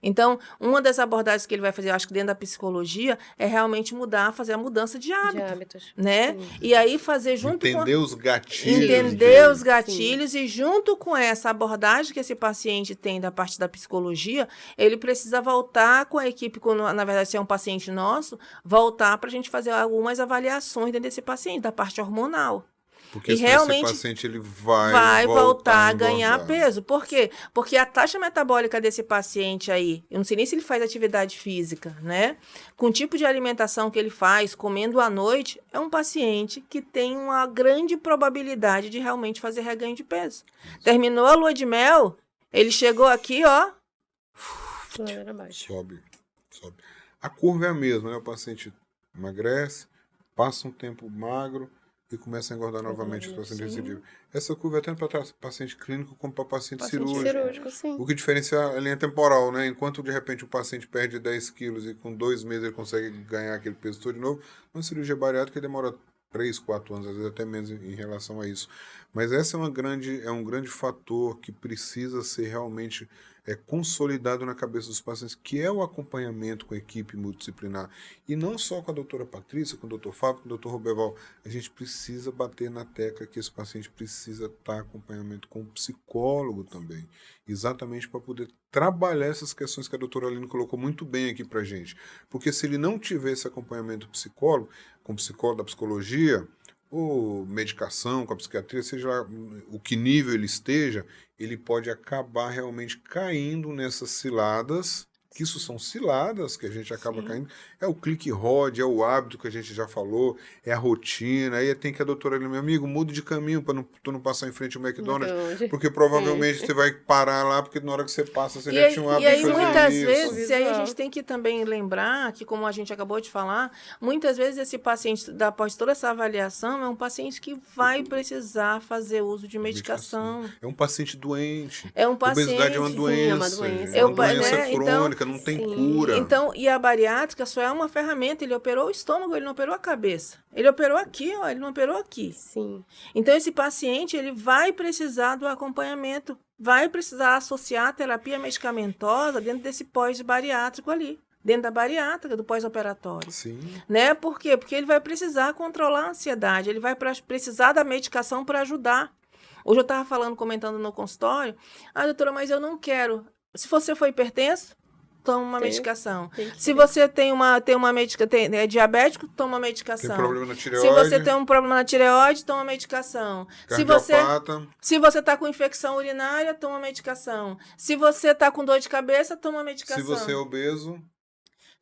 Então, uma das abordagens que ele vai fazer, eu acho que dentro da psicologia, é realmente fazer a mudança de De hábito, hábitos. né? Sim. E aí fazer junto Entender os gatilhos. entender dele. os gatilhos e junto com essa abordagem que esse paciente tem da parte da psicologia, ele precisa voltar com a equipe, na verdade, se é um paciente nosso, voltar para a gente fazer algumas avaliações dentro desse paciente, da parte hormonal. Porque E senão realmente esse paciente ele vai voltar a ganhar engordar. peso. Por quê? Porque a taxa metabólica desse paciente aí, eu não sei nem se ele faz atividade física, né? Com o tipo de alimentação que ele faz, comendo à noite, é um paciente que tem uma grande probabilidade de realmente fazer reganho de peso. Terminou a lua de mel, ele chegou aqui, ó. Ladeira abaixo. Sobe. A curva é a mesma, né? O paciente emagrece, passa um tempo magro e começa a engordar novamente o paciente Sim. recidivo. Essa curva é tanto para paciente clínico como para paciente cirúrgico. Cirúrgico, sim. O que diferencia a linha temporal, né? Enquanto de repente o paciente perde 10 quilos e com 2 meses ele consegue ganhar aquele peso todo de novo, uma cirurgia bariátrica demora 3, 4 anos, às vezes até menos em relação a isso. Mas essa é um grande fator que precisa ser realmente consolidado na cabeça dos pacientes, que é o acompanhamento com a equipe multidisciplinar. E não só com a doutora Patrícia, com o doutor Fábio, com o doutor Roberval. A gente precisa bater na tecla que esse paciente precisa estar acompanhamento com o psicólogo também. Exatamente para poder trabalhar essas questões que a doutora Aline colocou muito bem aqui para gente. Porque se ele não tiver esse acompanhamento psicólogo, com o psicólogo da psicologia, ou medicação com a psiquiatria, seja lá o que nível ele esteja, ele pode acabar realmente caindo nessas ciladas, que isso são ciladas que a gente acaba caindo. É o clique-rod, é o hábito que a gente já falou, é a rotina. Aí tem que a doutora ali, meu amigo, mude de caminho para tu não passar em frente ao McDonald's, porque provavelmente você vai parar lá, porque na hora que você passa, você já tinha um hábito E aí, de fazer muitas isso. vezes, e aí a gente tem que também lembrar que, como a gente acabou de falar, muitas vezes esse paciente, após toda essa avaliação, é um paciente que vai precisar fazer uso de medicação. É um paciente doente. É um paciente... Obesidade é uma doença. é uma doença. É uma doença né? crônica, não tem cura. Então, e a bariátrica só é uma ferramenta. Ele operou o estômago, ele não operou a cabeça. Ele operou aqui, ó, ele não operou aqui. Sim. Então, esse paciente, ele vai precisar do acompanhamento, vai precisar associar a terapia medicamentosa dentro desse pós-bariátrico ali, dentro da bariátrica, do pós-operatório. Sim. Né? Por quê? Porque ele vai precisar controlar a ansiedade, ele vai precisar da medicação para ajudar. Hoje eu estava comentando no consultório, doutora, mas eu não quero. Se você for hipertenso, toma uma Tem- medicação. Tem que Se você tem uma é diabético, toma Tem medicação. problema na Se tireoide, você tem um problema na tireoide, toma medicação. cardiopata. Se você está com infecção urinária, toma medicação. Se você está com dor de cabeça, toma medicação. Se você é obeso,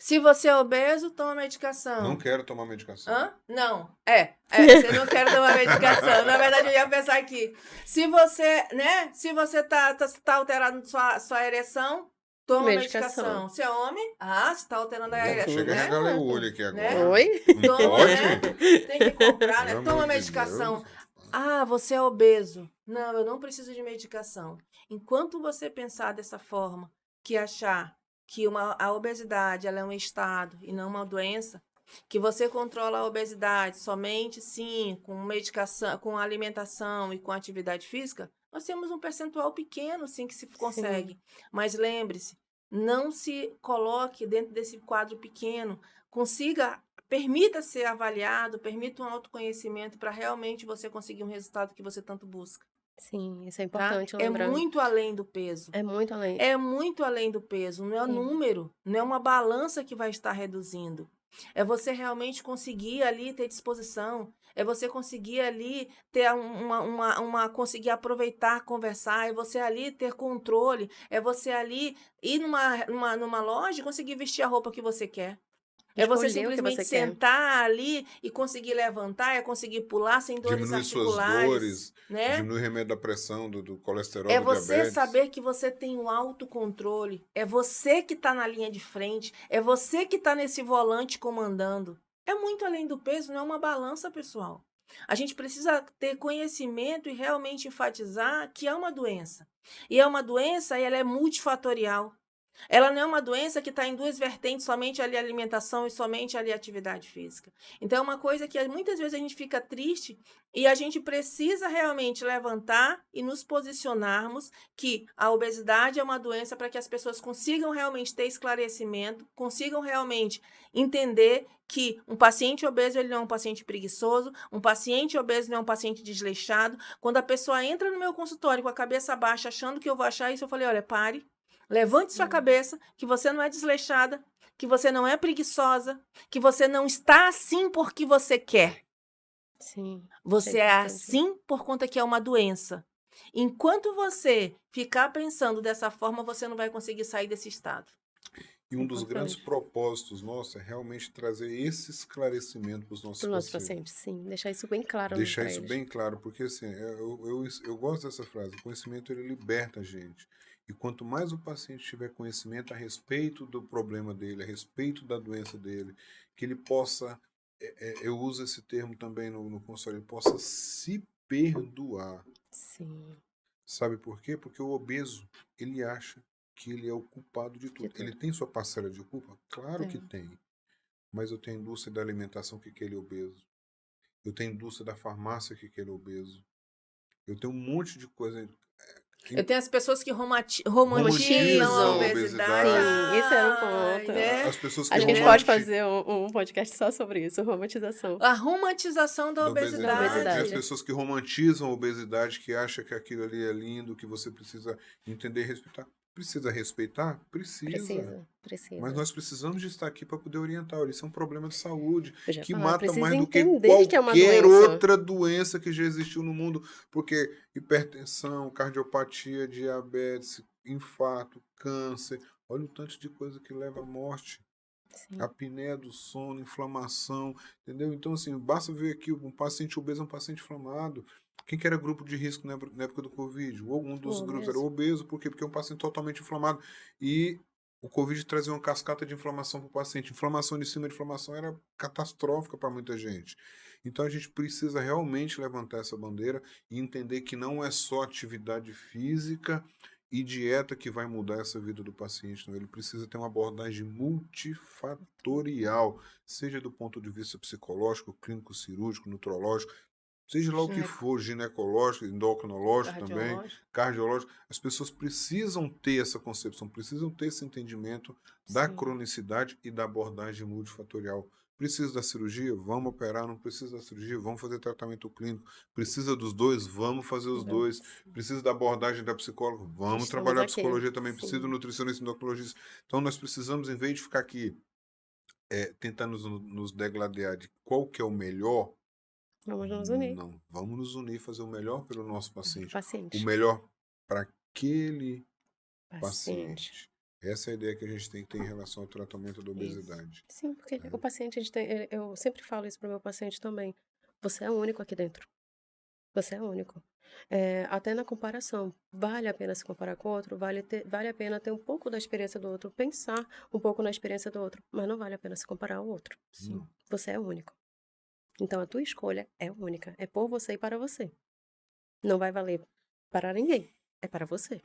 Se você é obeso, toma medicação. não quero tomar medicação. Hã? Não. Você não quer tomar medicação. Na verdade, eu ia pensar aqui. Se você, né? Se você tá alterando sua ereção, toma Medicação. medicação. Se é homem, se tá alterando a ereção. Chega a Né? regalar o olho aqui agora. Né? Oi? Não Toma, pode? né? Tem que comprar, né? Pelo Toma amor de medicação. Deus. Você é obeso. Não, eu não preciso de medicação. Enquanto você pensar dessa forma, que achar que a obesidade ela é um estado e não uma doença, que você controla a obesidade somente, sim, com medicação, com alimentação e com atividade física, nós temos um percentual pequeno, sim, que se consegue. Mas lembre-se, não se coloque dentro desse quadro pequeno, permita ser avaliado, permita um autoconhecimento para realmente você conseguir um resultado que você tanto busca. Sim, isso é Tá? importante É lembrar. muito além do peso. É muito além. É muito além do peso. Não é Sim. número, não é uma balança que vai estar reduzindo. É você realmente conseguir ali ter disposição. É você conseguir ali ter conseguir aproveitar, conversar. É você ali ter controle. É você ali ir numa loja e conseguir vestir a roupa que você quer. É você Escolher o que simplesmente você quer. sentar ali e conseguir levantar, é conseguir pular sem dores Diminui suas articulares. dores, Né? diminui o remédio da pressão, do colesterol, É do você diabetes. saber que você tem um autocontrole. É você que está na linha de frente. É você que está nesse volante comandando. É muito além do peso, não é uma balança, pessoal. A gente precisa ter conhecimento e realmente enfatizar que é uma doença. E é uma doença e ela é multifatorial. Ela não é uma doença que está em duas vertentes, somente ali a alimentação e somente ali a atividade física. Então, é uma coisa que muitas vezes a gente fica triste e a gente precisa realmente levantar e nos posicionarmos que a obesidade é uma doença para que as pessoas consigam realmente ter esclarecimento, consigam realmente entender que um paciente obeso ele não é um paciente preguiçoso, um paciente obeso não é um paciente desleixado. Quando a pessoa entra no meu consultório com a cabeça baixa, achando que eu vou achar isso, eu falei, olha, pare. Levante sua cabeça, que você não é desleixada, que você não é preguiçosa, que você não está assim porque você quer. Sim. Você É é importante. assim por conta que é uma doença. Enquanto você ficar pensando dessa forma, você não vai conseguir sair desse estado. E um dos Importante. grandes propósitos nossos é realmente trazer esse esclarecimento para os nossos Para os nossos pacientes. pacientes, sim. Deixar isso bem claro Deixar para isso eles. bem claro, porque assim, eu gosto dessa frase, o conhecimento ele liberta a gente. E quanto mais o paciente tiver conhecimento a respeito do problema dele, a respeito da doença dele, que ele possa, eu uso esse termo também no consultório, ele possa se perdoar. Sim. Sabe por quê? Porque o obeso, ele acha que ele é o culpado de tudo. Ele tem sua parcela de culpa? Claro que tem. Mas eu tenho a indústria da alimentação que ele é obeso. Eu tenho a indústria da farmácia que ele é obeso. Eu tenho um monte de coisa. Eu tenho as pessoas que romantizam Romantizam a a obesidade. Sim, esse era um Ai, ponto. né? As pessoas que Acho que a gente romanti- pode fazer um podcast só sobre isso, romantização. A romantização da da obesidade. obesidade. E as pessoas que romantizam a obesidade, que acham que aquilo ali é lindo, que você precisa entender e respeitar. Precisa respeitar? Precisa. Precisa. Mas nós precisamos de estar aqui para poder orientar. Olha, isso é um problema de saúde Eu já que falava, mata precisa mais do que entender que é uma qualquer doença. outra doença que já existiu no mundo. Porque hipertensão, cardiopatia, diabetes, infarto, câncer. Olha o tanto de coisa que leva à morte. Sim. A apneia do sono, inflamação, entendeu? Então, assim, basta ver aqui, um paciente obeso é um paciente inflamado. Quem que era grupo de risco na época do Covid? Ou um dos grupos era o obeso, por quê? Porque é um paciente totalmente inflamado. E o Covid trazia uma cascata de inflamação para o paciente. Inflamação em cima de inflamação era catastrófica para muita gente. Então, a gente precisa realmente levantar essa bandeira e entender que não é só atividade física e dieta que vai mudar essa vida do paciente. Não. Ele precisa ter uma abordagem multifatorial, seja do ponto de vista psicológico, clínico, cirúrgico, nutrológico, seja lá o que for, ginecológico, endocrinológico também, cardiológico. As pessoas precisam ter essa concepção, precisam ter esse entendimento da Sim. cronicidade e da abordagem multifatorial Precisa da cirurgia? Vamos operar. Não precisa da cirurgia? Vamos fazer tratamento clínico. Precisa dos dois? Vamos fazer os dois. Precisa da abordagem da psicóloga? Vamos Estamos trabalhar a aqui. psicologia também. Sim. Precisa do nutricionista e do endocrinologista. Então, nós precisamos, em vez de ficar aqui tentando nos degladear de qual que é o melhor, Vamos nos unir. não. Vamos nos unir, fazer o melhor pelo nosso paciente. Paciente. O melhor para aquele Paciente. paciente. Essa é a ideia que a gente tem que ter em relação ao tratamento da obesidade. Sim, porque o paciente, eu sempre falo isso para o meu paciente também. Você é único aqui dentro. Você é único. Até na comparação, vale a pena se comparar com o outro, vale a pena ter um pouco da experiência do outro, pensar um pouco na experiência do outro, mas não vale a pena se comparar ao outro. Sim. Você é único. Então a tua escolha é única, é por você e para você. Não vai valer para ninguém, é para você.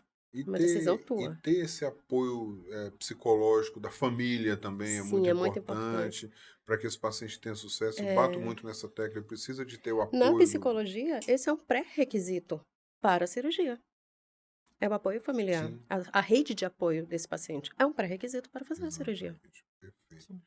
Uma decisão tua. E ter esse apoio psicológico da família também é Sim, muito é muito importante para que esse paciente tenha sucesso. Eu bato muito nessa tecla, ele precisa de ter o apoio. Na psicologia, esse é um pré-requisito para a cirurgia. É o apoio familiar. Sim. A rede de apoio desse paciente é um pré-requisito para fazer a cirurgia. Perfeito.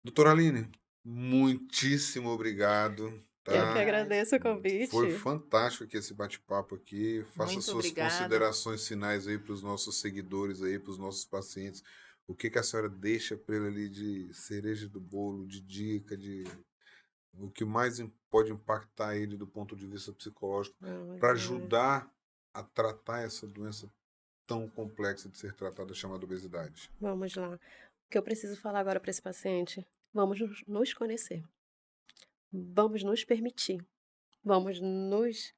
Doutora Aline, muitíssimo obrigado. Tá? Eu que agradeço o convite. Foi fantástico aqui esse bate-papo aqui. Faça Muito suas obrigada. considerações finais aí para os nossos seguidores aí, para os nossos pacientes. O que a senhora deixa para ele ali de cereja do bolo, de dica, de o que mais pode impactar ele do ponto de vista psicológico para ajudar a tratar essa doença tão complexa de ser tratada, chamada obesidade? Vamos lá. O que eu preciso falar agora para esse paciente? Vamos nos conhecer. Vamos nos permitir. Vamos nos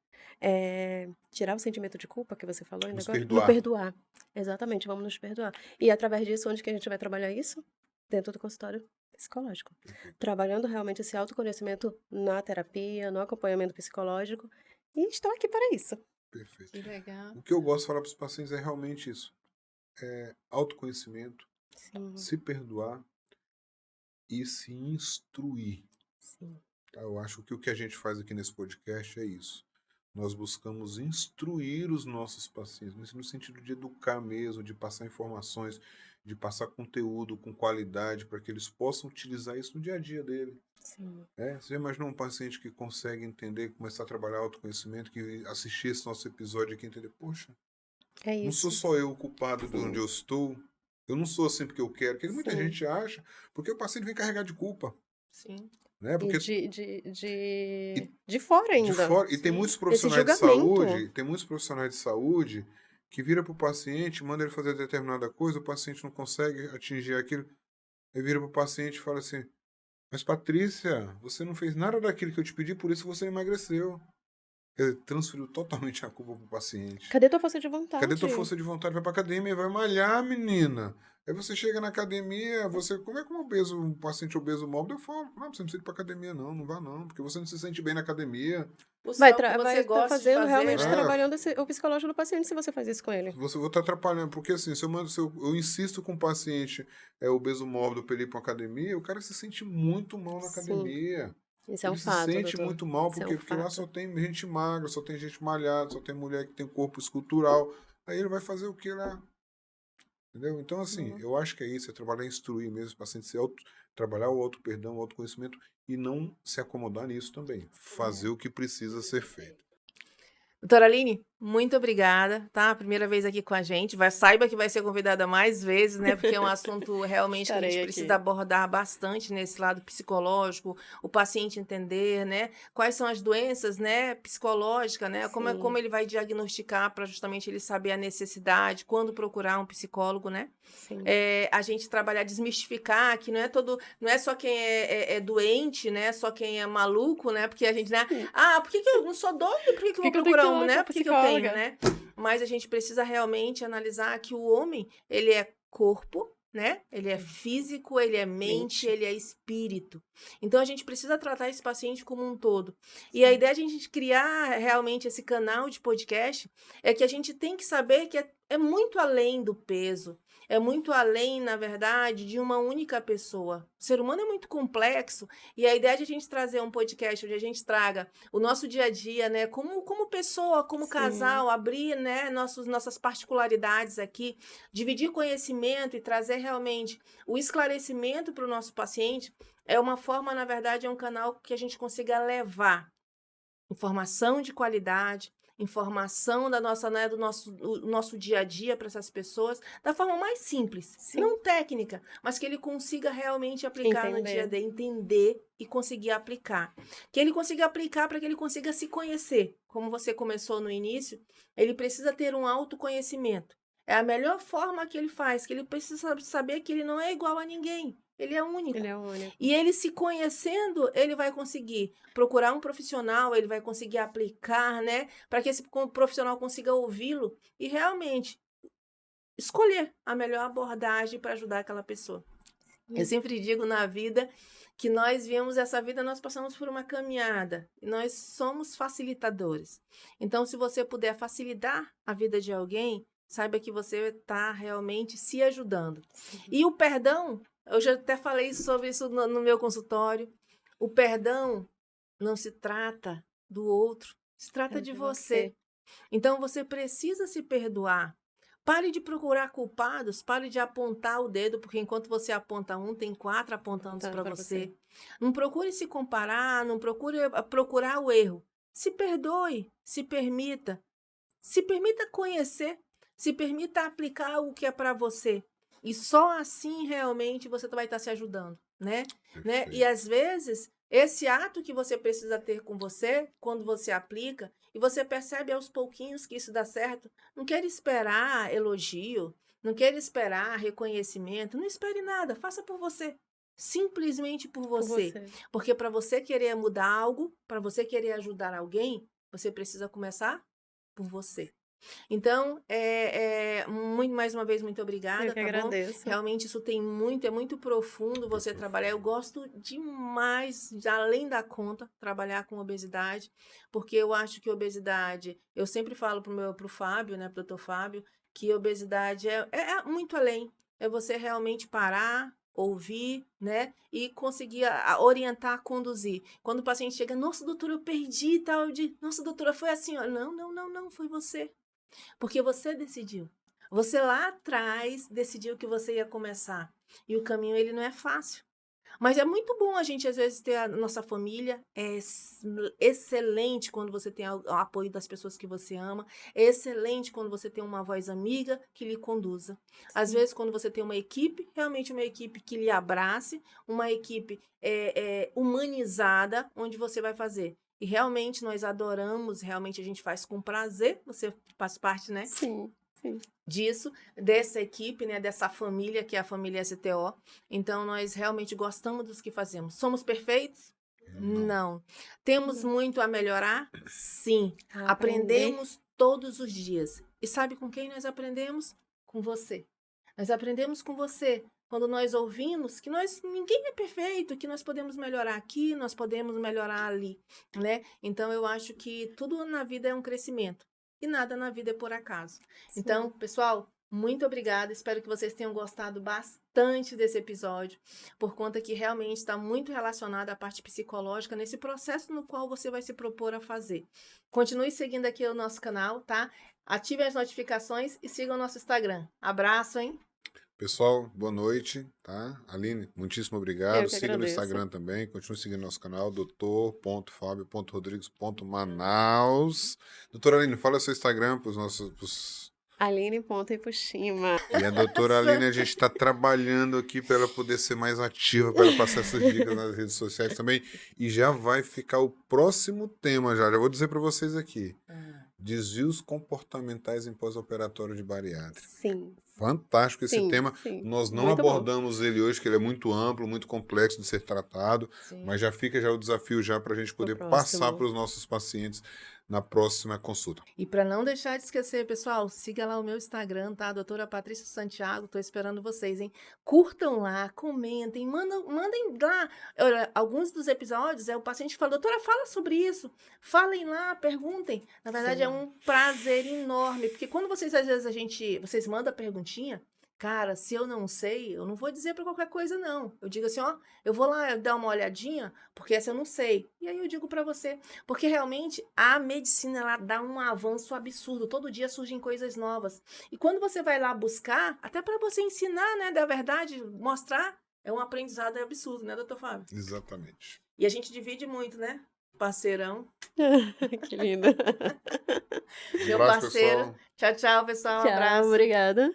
tirar o sentimento de culpa que você falou ainda Nos agora. perdoar. Nos perdoar. Exatamente, vamos nos perdoar. E através disso, onde que a gente vai trabalhar isso? Dentro do consultório psicológico. Perfeito. Trabalhando realmente esse autoconhecimento na terapia, no acompanhamento psicológico. E estou aqui para isso. Perfeito. Que legal. O que eu gosto de falar para os pacientes é realmente isso. Autoconhecimento, Sim, se perdoar e se instruir. sim. Tá? Eu acho que o que a gente faz aqui nesse podcast é isso. Nós buscamos instruir os nossos pacientes, no sentido de educar mesmo, de passar informações, de passar conteúdo com qualidade para que eles possam utilizar isso no dia a dia dele. Sim. Você já imaginou um paciente que consegue entender, começar a trabalhar autoconhecimento, que assistir esse nosso episódio aqui e entender, poxa, É não isso. sou só eu o culpado de Sim. onde eu estou, eu não sou assim porque eu quero, que muita Sim. gente acha, porque o paciente vem carregar de culpa. Sim. Né? Porque E de fora ainda. de fora, e tem Sim. muitos profissionais de julgamento. saúde, que vira para o paciente, manda ele fazer determinada coisa, o paciente não consegue atingir aquilo, aí vira para o paciente e fala assim, mas Patrícia, você não fez nada daquilo que eu te pedi, por isso você emagreceu. Quer dizer, transferiu totalmente a culpa para o paciente. Cadê tua força de vontade? Cadê tua força de vontade? Vai pra academia, vai malhar, menina. Aí você chega na academia, como é que um paciente obeso móvel, eu falo, não, você não precisa ir pra academia não vá não, porque você não se sente bem na academia. Vai Buscar o que você estar gosta de fazendo fazer, realmente, né? trabalhando o psicológico do paciente se você faz isso com ele. Você vai estar atrapalhando, porque assim, se eu insisto com um paciente obeso móvel pra ele ir pra academia, o cara se sente muito mal na Sim. academia. Isso é um Ele fato, se sente doutor. muito mal, Isso é porque lá fato. só tem gente magra, só tem gente malhada, só tem mulher que tem corpo escultural. Aí ele vai fazer o que lá? Entendeu? Então, assim, eu acho que é isso, é trabalhar, instruir mesmo o paciente, trabalhar o auto-perdão, o autoconhecimento e não se acomodar nisso também. Fazer o que precisa ser feito. Doutora Aline, muito obrigada, tá? Primeira vez aqui com a gente. Saiba que vai ser convidada mais vezes, né? Porque é um assunto realmente que a gente Estarei precisa aqui. abordar bastante nesse lado psicológico, o paciente entender, né? Quais são as doenças, né? Psicológicas, né? Sim. Como ele vai diagnosticar para justamente ele saber a necessidade, quando procurar um psicólogo, né? Sim. A gente trabalhar, desmistificar que não é só quem é doente, né? Só quem é maluco, né? Porque a gente, né? Por que eu não sou doido? Por que eu vou eu tenho procurar que ir lá né? pra Por que eu tenho, psicóloga? né? Mas a gente precisa realmente analisar que o homem, ele é corpo, né? Ele é físico, ele é mente, ele é espírito. Então, a gente precisa tratar esse paciente como um todo. E a ideia de a gente criar realmente esse canal de podcast é que a gente tem que saber que é muito além do peso. É muito além, na verdade, de uma única pessoa. O ser humano é muito complexo e a ideia de a gente trazer um podcast onde a gente traga o nosso dia a dia, né, como pessoa, como Sim. casal, abrir, né, nossas particularidades aqui, dividir conhecimento e trazer realmente o esclarecimento para o nosso paciente, é uma forma, na verdade, é um canal que a gente consiga levar informação de qualidade, informação da nossa, né, do nosso dia a dia para essas pessoas, da forma mais simples, Sim. não técnica, mas que ele consiga realmente aplicar no dia a dia, entender e conseguir aplicar. Que ele consiga aplicar para que ele consiga se conhecer. Como você começou no início, ele precisa ter um autoconhecimento. É a melhor forma que ele faz, que ele precisa saber que ele não é igual a ninguém. Ele é único. Ele é único. E ele se conhecendo, ele vai conseguir procurar um profissional, ele vai conseguir aplicar, né? Para que esse profissional consiga ouvi-lo e realmente escolher a melhor abordagem para ajudar aquela pessoa. Eu sempre digo na vida que nós viemos essa vida, nós passamos por uma caminhada e nós somos facilitadores. Então, se você puder facilitar a vida de alguém, saiba que você está realmente se ajudando. E o perdão, eu já até falei sobre isso no meu consultório, o perdão não se trata do outro, se trata de você. Então, você precisa se perdoar. Pare de procurar culpados, pare de apontar o dedo, porque enquanto você aponta um, tem 4 apontando para você. Não procure se comparar, não procure procurar o erro. Se perdoe, se permita conhecer, se permita aplicar o que é para você. E só assim realmente você vai estar se ajudando, né? E às vezes, esse ato que você precisa ter com você, quando você aplica, e você percebe aos pouquinhos que isso dá certo, não quer esperar elogio, não quer esperar reconhecimento, não espere nada, faça por você. Simplesmente por você. Porque para você querer mudar algo, para você querer ajudar alguém, você precisa começar por você. Então, mais uma vez, muito obrigada, Eu que agradeço. Realmente isso é muito profundo você trabalhar. Eu gosto demais, além da conta, trabalhar com obesidade, porque eu acho que obesidade, eu sempre falo pro Fábio, né, pro Dr. Fábio, que obesidade é muito além. É você realmente parar, ouvir, né, e conseguir orientar, conduzir. Quando o paciente chega, nossa, doutora, eu perdi e tal, nossa, doutora, foi assim, ó. Não, foi você. Porque você decidiu. Você lá atrás decidiu que você ia começar. E o caminho, ele não é fácil. Mas é muito bom a gente, às vezes, ter a nossa família. É excelente quando você tem o apoio das pessoas que você ama. É excelente quando você tem uma voz amiga que lhe conduza. Às vezes, quando você tem uma equipe, realmente uma equipe que lhe abrace, uma equipe humanizada, onde você vai fazer. E realmente nós adoramos, realmente a gente faz com prazer. Você faz parte, né? Sim. Disso, dessa equipe, né, dessa família que é a família STO. Então, nós realmente gostamos dos que fazemos. Somos perfeitos? Não. Temos muito a melhorar? Sim. Aprendemos todos os dias. E sabe com quem nós aprendemos? Com você. Nós aprendemos com você. Quando nós ouvimos que ninguém é perfeito, que nós podemos melhorar aqui, nós podemos melhorar ali, né? Então, eu acho que tudo na vida é um crescimento. E nada na vida é por acaso. Sim. Então, pessoal, muito obrigada. Espero que vocês tenham gostado bastante desse episódio, por conta que realmente está muito relacionado à parte psicológica nesse processo no qual você vai se propor a fazer. Continue seguindo aqui o nosso canal, tá? Ative as notificações e siga o nosso Instagram. Abraço, hein? Pessoal, boa noite, tá? Aline, muitíssimo obrigado. Siga no Instagram também, continue seguindo nosso canal, doutor.fabio.rodrigues.manaus. Doutora Aline, fala seu Instagram para os nossos... Aline.Ipushima. E a doutora Aline, a gente está trabalhando aqui para ela poder ser mais ativa, para ela passar essas dicas nas redes sociais também. E já vai ficar o próximo tema, já vou dizer para vocês aqui. Desvios comportamentais em pós-operatório de bariátrica. Sim. Fantástico esse tema. Sim. Nós não muito abordamos ele hoje, que ele é muito amplo, muito complexo de ser tratado, mas já fica o desafio já para a gente poder passar para os nossos pacientes na próxima consulta. E para não deixar de esquecer, pessoal, siga lá o meu Instagram, tá? Doutora Patrícia Santiago, tô esperando vocês, hein? Curtam lá, comentem, mandem lá. Olha, alguns dos episódios, o paciente fala, doutora, fala sobre isso. Falem lá, perguntem. Na verdade, é um prazer enorme, porque quando vocês, às vezes, vocês mandam a perguntinha, cara, se eu não sei, eu não vou dizer para qualquer coisa, não. Eu digo assim, ó, eu vou lá dar uma olhadinha, porque essa eu não sei. E aí eu digo para você, porque realmente a medicina, ela dá um avanço absurdo. Todo dia surgem coisas novas. E quando você vai lá buscar, até para você ensinar, né, da verdade, mostrar, É um aprendizado absurdo, né, doutor Fábio? Exatamente. E a gente divide muito, né? Parceirão. Que linda. Meu abraço, parceiro. pessoal. Tchau, tchau, pessoal. Tchau, Abraço. obrigada.